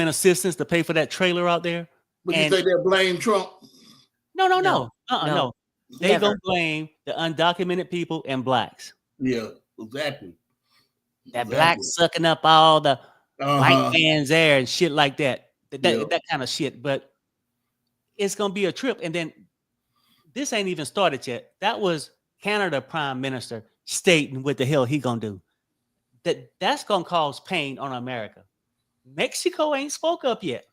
assistance to pay for that trailer out there. But you say they blame Trump? No. They gonna blame the undocumented people and blacks. Yeah, exactly. That blacks sucking up all the white man's air and shit like that. That kind of shit. But it's gonna be a trip. And then this ain't even started yet. That was Canada Prime Minister stating what the hell he gonna do. That's gonna cause pain on America. Mexico ain't spoke up yet.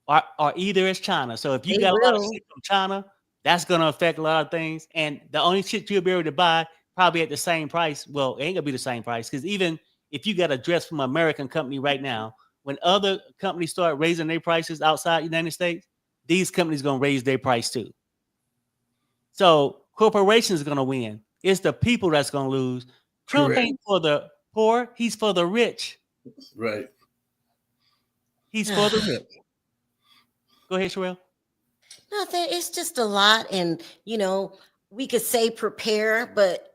Or either is China. So if you got a lot of shit from China, that's going to affect a lot of things. And the only shit you'll be able to buy probably at the same price. Well, it ain't going to be the same price. Because even if you got a dress from an American company right now, when other companies start raising their prices outside the United States, these companies going to raise their price too. So corporations are going to win. It's the people that's going to lose. Trump ain't for the poor. He's for the rich. Right. He's for the rich. Go ahead, Sherelle. Nothing. It's just a lot. And, you know, we could say prepare, but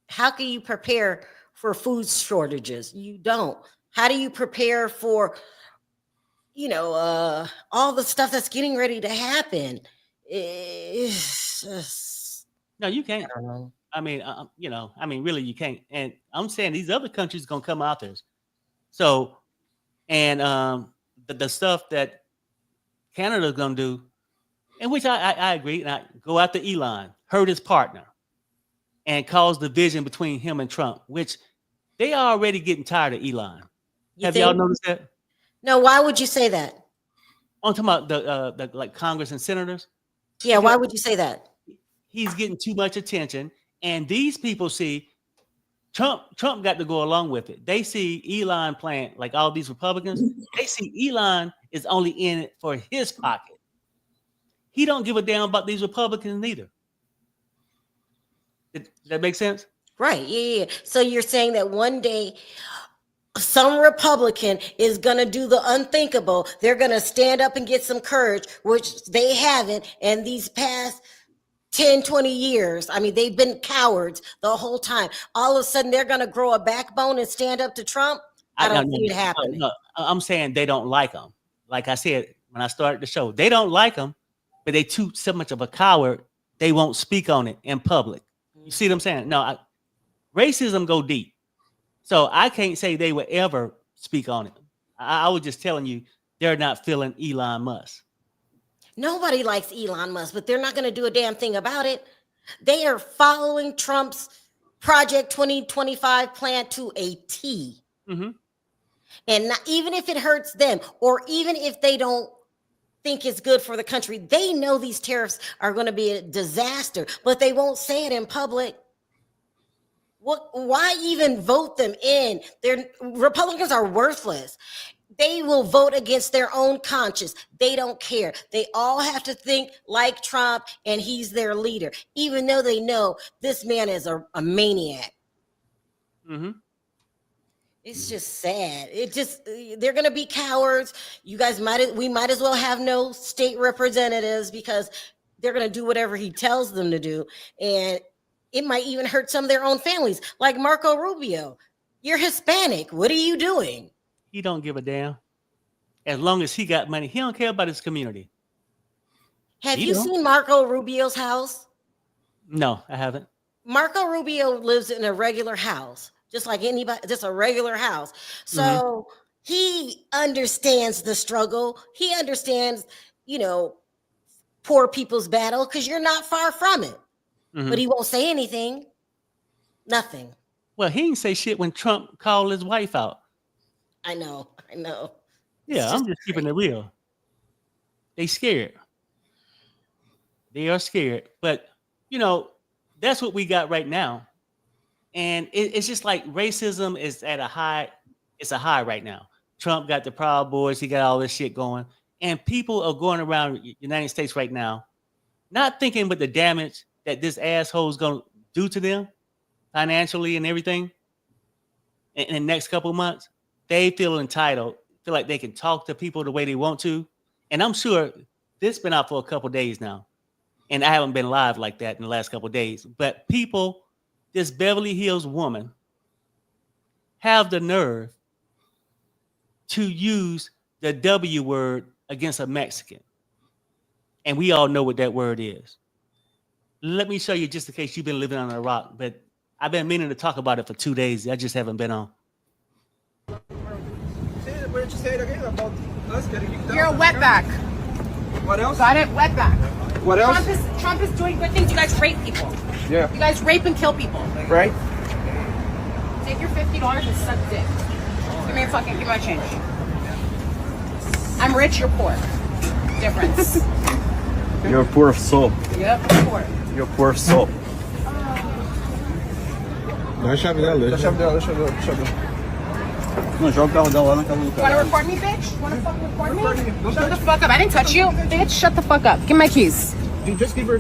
how can you prepare for food shortages? You don't. How do you prepare for, you know, all the stuff that's getting ready to happen? It's just, no, you can't. I don't know. I mean, you know, I mean, really, you can't. And I'm saying these other countries going to come out there. So, and the stuff that Canada's going to do, in which I agree, and I go after Elon, hurt his partner, and cause division between him and Trump, which they are already getting tired of Elon. Have y'all noticed that? No, why would you say that? I'm talking about the like Congress and senators. Yeah, why would you say that? He's getting too much attention, and these people see Trump got to go along with it. They see Elon playing like all these Republicans. They see Elon is only in it for his pocket. He don't give a damn about these Republicans neither. Did that make sense? Right. Yeah. So you're saying that one day some Republican is going to do the unthinkable. They're going to stand up and get some courage, which they haven't. And these past 10, 20 years, I mean, they've been cowards the whole time. All of a sudden, they're going to grow a backbone and stand up to Trump. I don't see it happening. No, I'm saying they don't like him. Like I said, when I started the show, they don't like him, but they too so much of a coward, they won't speak on it in public. You see what I'm saying? No, racism go deep. So I can't say they would ever speak on it. I was just telling you, they're not feeling Elon Musk. Nobody likes Elon Musk, but they're not going to do a damn thing about it. They are following Trump's Project 2025 plan to a T. Mm-hmm. And not, even if it hurts them, or even if they don't think it's good for the country, they know these tariffs are going to be a disaster, but they won't say it in public. Why even vote them in? Republicans are worthless. They will vote against their own conscience. They don't care. They all have to think like Trump, and he's their leader, even though they know this man is a maniac. Mm-hmm. It's just sad. They're going to be cowards. You guys we might as well have no state representatives because they're going to do whatever he tells them to do. And it might even hurt some of their own families, like Marco Rubio. You're Hispanic. What are you doing? He don't give a damn. As long as he got money, he don't care about his community. Have you seen Marco Rubio's house? No, I haven't. Marco Rubio lives in a regular house, just like anybody, just a regular house. So he understands the struggle. He understands, poor people's battle because you're not far from it. Mm-hmm. But he won't say anything. Nothing. Well, he didn't say shit when Trump called his wife out. I know. Yeah, I'm just keeping it real. They scared. They are scared. But, that's what we got right now. And it's just like racism is at a high. It's a high right now. Trump got the Proud Boys. He got all this shit going. And people are going around the United States right now, not thinking about the damage that this asshole is going to do to them financially and everything in the next couple of months. They feel entitled, feel like they can talk to people the way they want to. And I'm sure this has been out for a couple of days now. And I haven't been live like that in the last couple of days. But people, this Beverly Hills woman, have the nerve to use the W word against a Mexican. And we all know what that word is. Let me show you just in case you've been living on a rock. But I've been meaning to talk about it for 2 days. I just haven't been on. What did you say again about us getting kicked out? You're a wetback. What else? Got it? Wetback. What else? Trump is doing good things. You guys rape people. Yeah. You guys rape and kill people. Right? Take your $50 and suck dick. Give me my change. I'm rich, you're poor. Difference. You're poor of soul. Yep, poor. You're poor of soul. Dá a chave dela. Dá a chave dela. Não, joga o carro dela lá na casa do cara. Wanna record me, bitch? Wanna fucking record me? Shut the fuck up. I didn't touch you. Bitch, shut the fuck up. Give me my keys. Dude, just give her...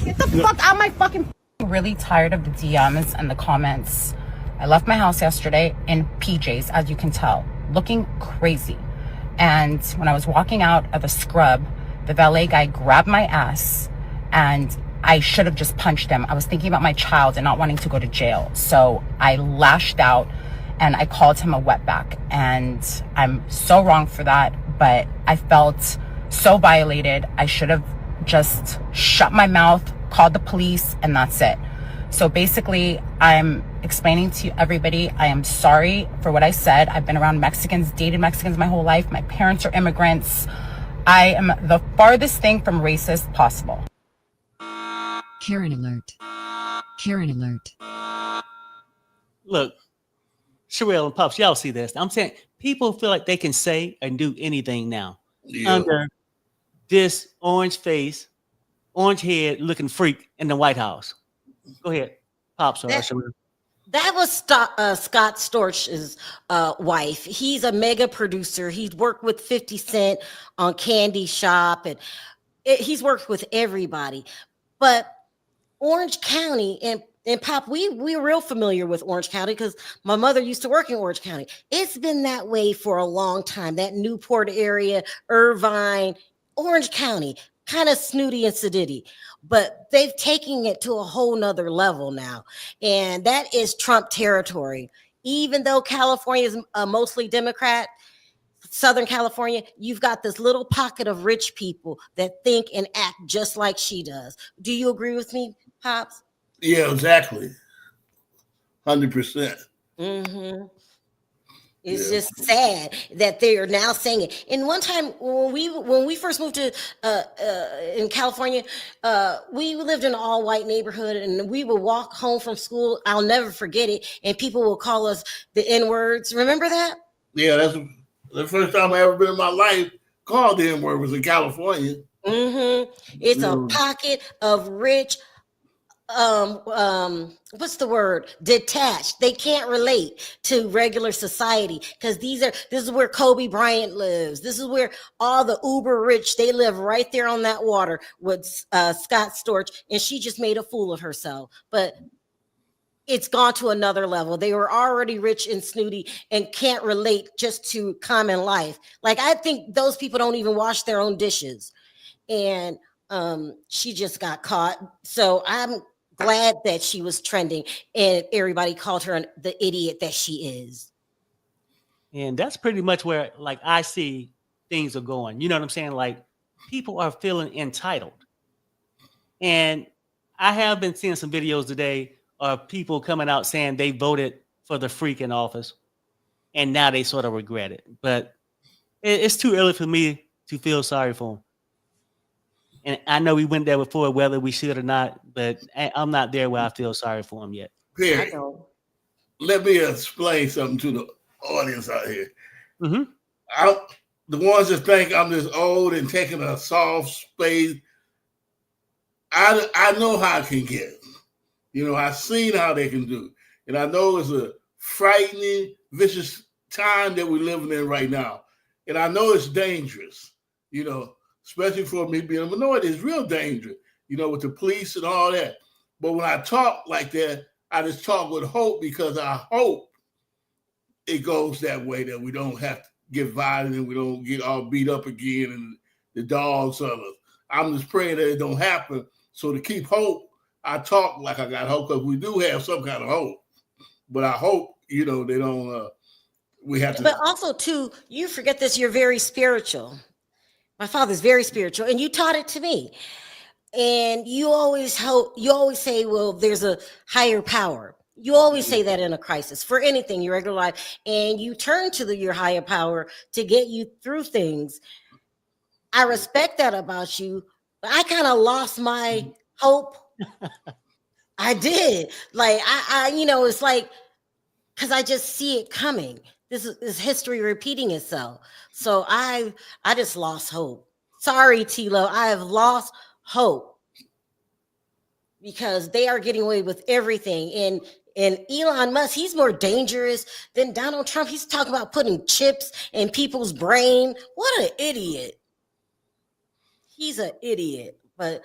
Get the fuck out my fucking... I'm really tired of the DMs and the comments. I left my house yesterday in PJs, as you can tell, looking crazy. And when I was walking out of the scrub, the valet guy grabbed my ass and I should have just punched him. I was thinking about my child and not wanting to go to jail. So I lashed out and I called him a wetback. And I'm so wrong for that, but I felt so violated. I should have just shut my mouth, called the police, and that's it. So basically, I'm explaining to everybody, I am sorry for what I said. I've been around Mexicans, dated Mexicans my whole life. My parents are immigrants. I am the farthest thing from racist possible. Karen alert. Karen alert. Look, Sherelle and Puffs, y'all see this. I'm saying people feel like they can say and do anything now under this orange face, orange head looking freak in the White House. Go ahead. Pops or That, that was Scott Storch's wife. He's a mega producer. He's worked with 50 Cent on Candy Shop, and he's worked with everybody. But Orange County and Pop, we're real familiar with Orange County because my mother used to work in Orange County. It's been that way for a long time. That Newport area, Irvine, Orange County, kind of snooty and sedity, but they've taken it to a whole nother level now. And that is Trump territory. Even though California is mostly Democrat, Southern California, you've got this little pocket of rich people that think and act just like she does. Do you agree with me, Pops? Yeah, exactly. 100%. Mm-hmm. It's just sad that they are now saying it. And one time when we first moved to in California, we lived in an all white neighborhood, and we would walk home from school. I'll never forget it, and people will call us the N words. Remember that? Yeah, that's the first time I ever been in my life called the N word was in California. Mm-hmm. It's a pocket of rich. What's the word? Detached. They can't relate to regular society because this is where Kobe Bryant lives. This is where all the uber rich, they live right there on that water with Scott Storch, and she just made a fool of herself. But it's gone to another level. They were already rich and snooty and can't relate just to common life. Like, I think those people don't even wash their own dishes. And she just got caught. So I'm glad that she was trending and everybody called her the idiot that she is. And that's pretty much where, like, I see things are going. You know what I'm saying? Like, people are feeling entitled. And I have been seeing some videos today of people coming out saying they voted for the freak in office and now they sort of regret it. But it's too early for me to feel sorry for them. And I know we went there before, whether we should or not, but I'm not there where I feel sorry for him yet. Period. Let me explain something to the audience out here. Mm-hmm. The ones that think I'm this old and taking a soft space, I know how I can get. You know, I've seen how they can do. And I know it's a frightening, vicious time that we're living in right now. And I know it's dangerous, you know, especially for me being a minority. It's real dangerous, you know, with the police and all that. But when I talk like that, I just talk with hope because I hope it goes that way, that we don't have to get violent and we don't get all beat up again and the dogs of us. I'm just praying that it don't happen. So to keep hope, I talk like I got hope because we do have some kind of hope. But I hope, you know, they don't, we have to. But also, too, you forget this, you're very spiritual. My father's very spiritual, and you taught it to me. And you always say, well, there's a higher power. You always say that in a crisis for anything, your regular life, and you turn to your higher power to get you through things. I respect that about you, but I kind of lost my hope. I did. Like, I you know, it's like, because I just see it coming. This is history repeating itself. So I just lost hope. Sorry, Tilo, I have lost hope because they are getting away with everything. And Elon Musk, he's more dangerous than Donald Trump. He's talking about putting chips in people's brain. What an idiot. He's an idiot. But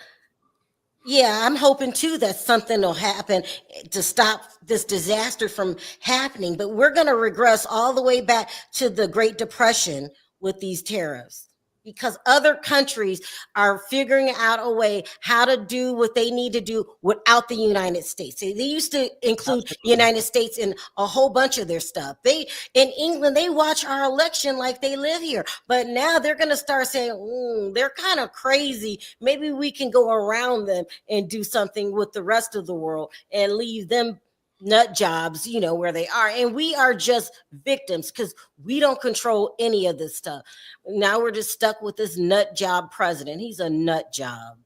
yeah, I'm hoping too that something will happen to stop this disaster from happening. But we're going to regress all the way back to the Great Depression with these tariffs, because other countries are figuring out a way how to do what they need to do without the United States. They used to include the United States in a whole bunch of their stuff. In England, they watch our election like they live here, but now they're going to start saying, they're kind of crazy. Maybe we can go around them and do something with the rest of the world and leave them nut jobs, you know, where they are. And we are just victims because we don't control any of this stuff. Now we're just stuck with this nut job president. He's a nut job.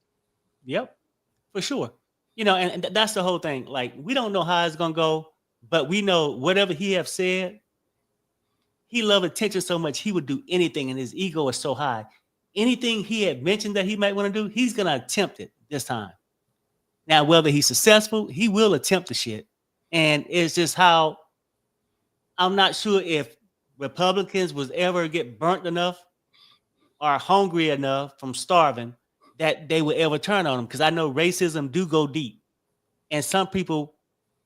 Yep, for sure. You know, and that's the whole thing. Like, we don't know how it's going to go, but we know whatever he have said, he loved attention so much, he would do anything, and his ego is so high. Anything he had mentioned that he might want to do, he's going to attempt it this time. Now, whether he's successful, he will attempt the shit. And it's just how I'm not sure if Republicans was ever get burnt enough or hungry enough from starving that they would ever turn on him. Because I know racism do go deep. And some people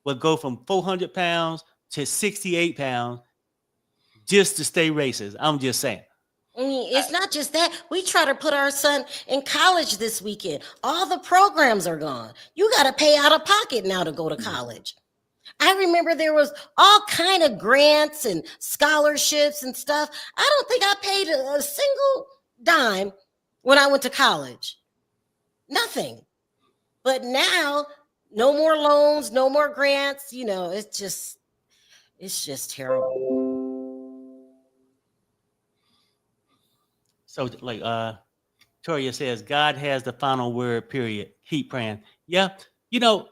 would go from 400 pounds to 68 pounds just to stay racist. I'm just saying. I mean, it's not just that. We try to put our son in college this weekend. All the programs are gone. You got to pay out of pocket now to go to college. I remember there was all kind of grants and scholarships and stuff. I don't think I paid a single dime when I went to college. Nothing. But now, no more loans, no more grants. You know, it's just terrible. So like Toria says, God has the final word, period. Keep praying. Yeah, you know,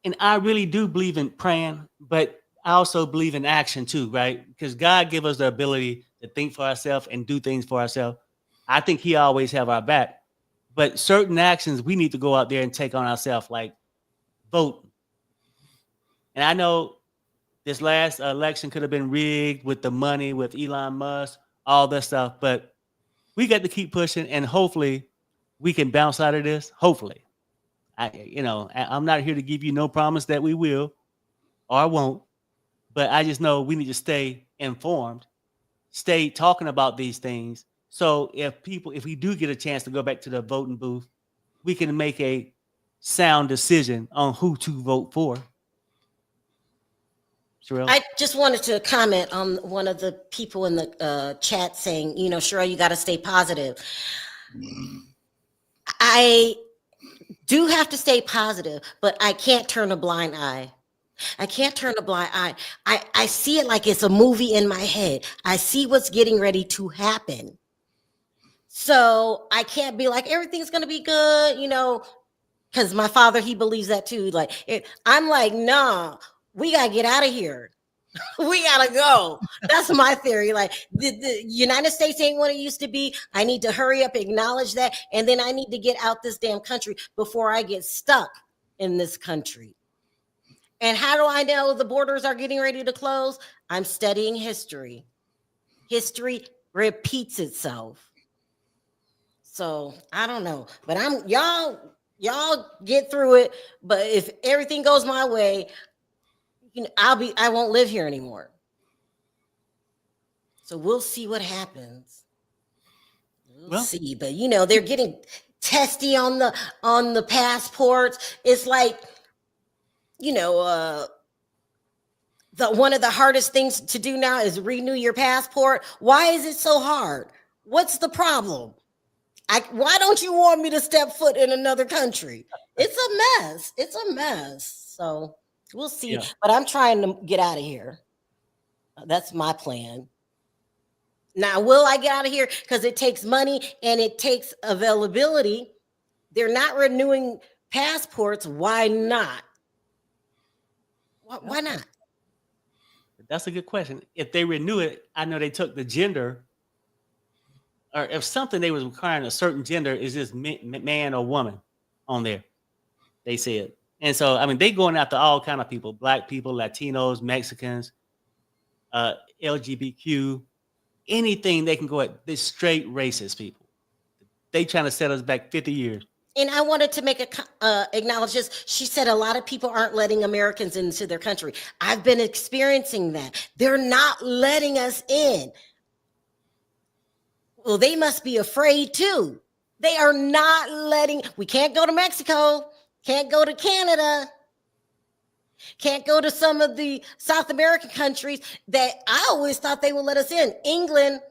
and I really do believe in praying, but I also believe in action too, right? Because God give us the ability to think for ourselves and do things for ourselves. I think he always have our back. But certain actions we need to go out there and take on ourselves, like vote. And I know this last election could have been rigged with the money, with Elon Musk, all that stuff, but we got to keep pushing, and hopefully we can bounce out of this. Hopefully. I'm not here to give you no promise that we will or won't, but I just know we need to stay informed, stay talking about these things. So if we do get a chance to go back to the voting booth, we can make a sound decision on who to vote for. Sherelle? I just wanted to comment on one of the people in the chat saying, Sherelle, you got to stay positive. I do have to stay positive, but I can't turn a blind eye. I can't turn a blind eye. I see it like it's a movie in my head. I see what's getting ready to happen. So I can't be like, everything's going to be good, because my father, he believes that too. I'm like, nah, we got to get out of here. We got to go. That's my theory. Like the United States ain't what it used to be. I need to hurry up, acknowledge that. And then I need to get out this damn country before I get stuck in this country. And how do I know the borders are getting ready to close? I'm studying history. History repeats itself. So I don't know, but y'all get through it. But if everything goes my way, I won't live here anymore. So we'll see what happens. We'll see. But they're getting testy on the passports. It's like, one of the hardest things to do now is renew your passport. Why is it so hard? What's the problem? Why don't you want me to step foot in another country? It's a mess. It's a mess. So we'll see. Yeah. But I'm trying to get out of here. That's my plan. Now, will I get out of here? Because it takes money and it takes availability. They're not renewing passports. Why not? Why not? That's a good question. If they renew it, I know they took the gender, or if something they was requiring a certain gender is just man or woman on there, they said. And so, I mean, they going after all kind of people, Black people, Latinos, Mexicans, LGBTQ, anything they can go at. They're straight racist people. They trying to set us back 50 years. And I wanted to make acknowledge this. She said a lot of people aren't letting Americans into their country. I've been experiencing that. They're not letting us in. Well, they must be afraid too. They are not letting. We can't go to Mexico. Can't go to Canada. Can't go to some of the South American countries that I always thought they would let us in. England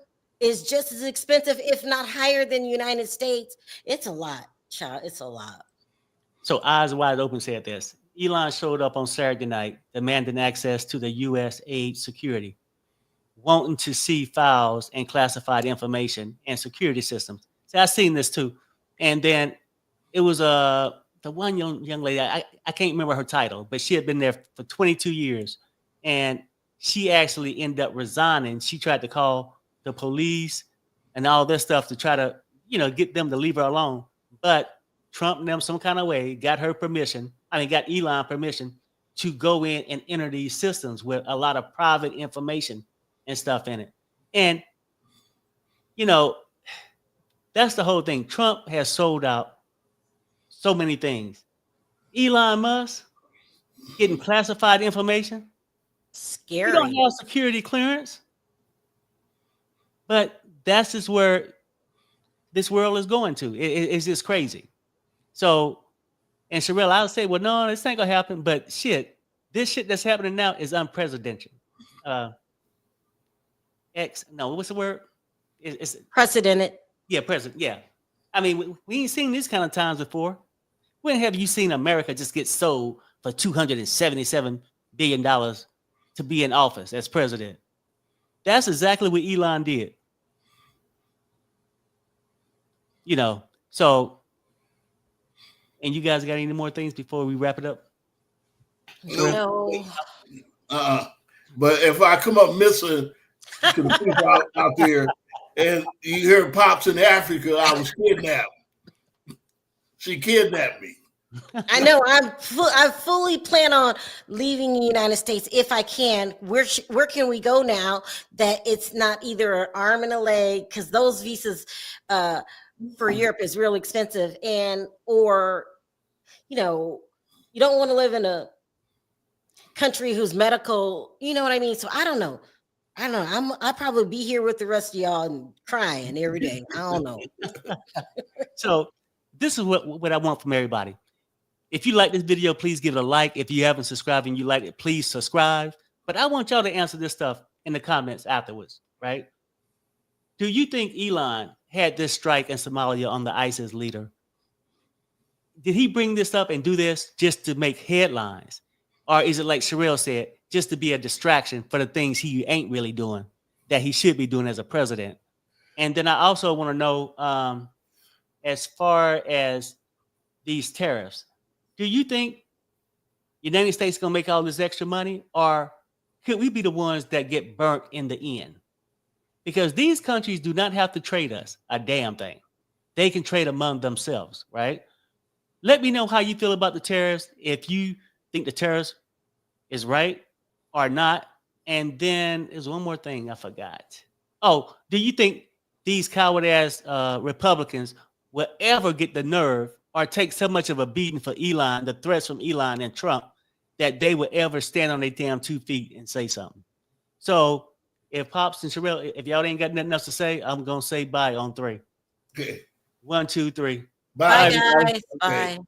is just as expensive, if not higher than the United States. It's a lot, child. It's a lot. So Eyes Wide Open said this. Elon showed up on Saturday night demanding access to the U.S. aid security, wanting to see files and classified information and security systems. See, I've seen this too. And then it was the one young lady, I can't remember her title, but she had been there for 22 years. And she actually ended up resigning. She tried to call the police and all this stuff to try to, get them to leave her alone. But Trump and them some kind of way got her permission. I mean, got Elon permission to go in and enter these systems with a lot of private information and stuff in it. And, you know, that's the whole thing. Trump has sold out so many things. Elon Musk getting classified information. Scary. You don't have security clearance. But that's just where this world is going to. It's just crazy. So, and Sherelle, I would say, well, no, this ain't gonna happen. But shit, this shit that's happening now is unprecedented. What's the word? It's Precedented. Yeah, president. Yeah. I mean, we ain't seen these kind of times before. When have you seen America just get sold for $277 billion to be in office as president? That's exactly what Elon did. You know, so, and you guys got any more things before we wrap it up? No. But if I come up missing to the people out there and you hear Pops in Africa, I was kidnapped. She kidnapped me. I know. I fully plan on leaving the United States if I can. Where can we go now that it's not either an arm and a leg, because those visas for Europe is real expensive, or you know, you don't want to live in a country whose medical, you know what I mean? So I don't know. I'll probably be here with the rest of y'all and crying every day. I don't know. So this is what I want from everybody. If you like this video, please give it a like. If you haven't subscribed and you like it, please subscribe. But I want y'all to answer this stuff in the comments afterwards, right? Do you think Elon had this strike in Somalia on the ISIS leader? Did he bring this up and do this just to make headlines? Or is it like Sherelle said, just to be a distraction for the things he ain't really doing that he should be doing as a president? And then I also want to know, as far as these tariffs, do you think United States is going to make all this extra money, or could we be the ones that get burnt in the end? Because these countries do not have to trade us a damn thing. They can trade among themselves, right? Let me know how you feel about the tariffs, if you think the tariffs is right or not. And then there's one more thing I forgot. Oh, do you think these coward-ass Republicans will ever get the nerve or take so much of a beating for Elon, the threats from Elon and Trump, that they would ever stand on their damn 2 feet and say something? So if Pops and Sherelle, if y'all ain't got nothing else to say, I'm going to say bye on 3. Okay. 1, 2, 3. Bye, guys. Okay. Bye.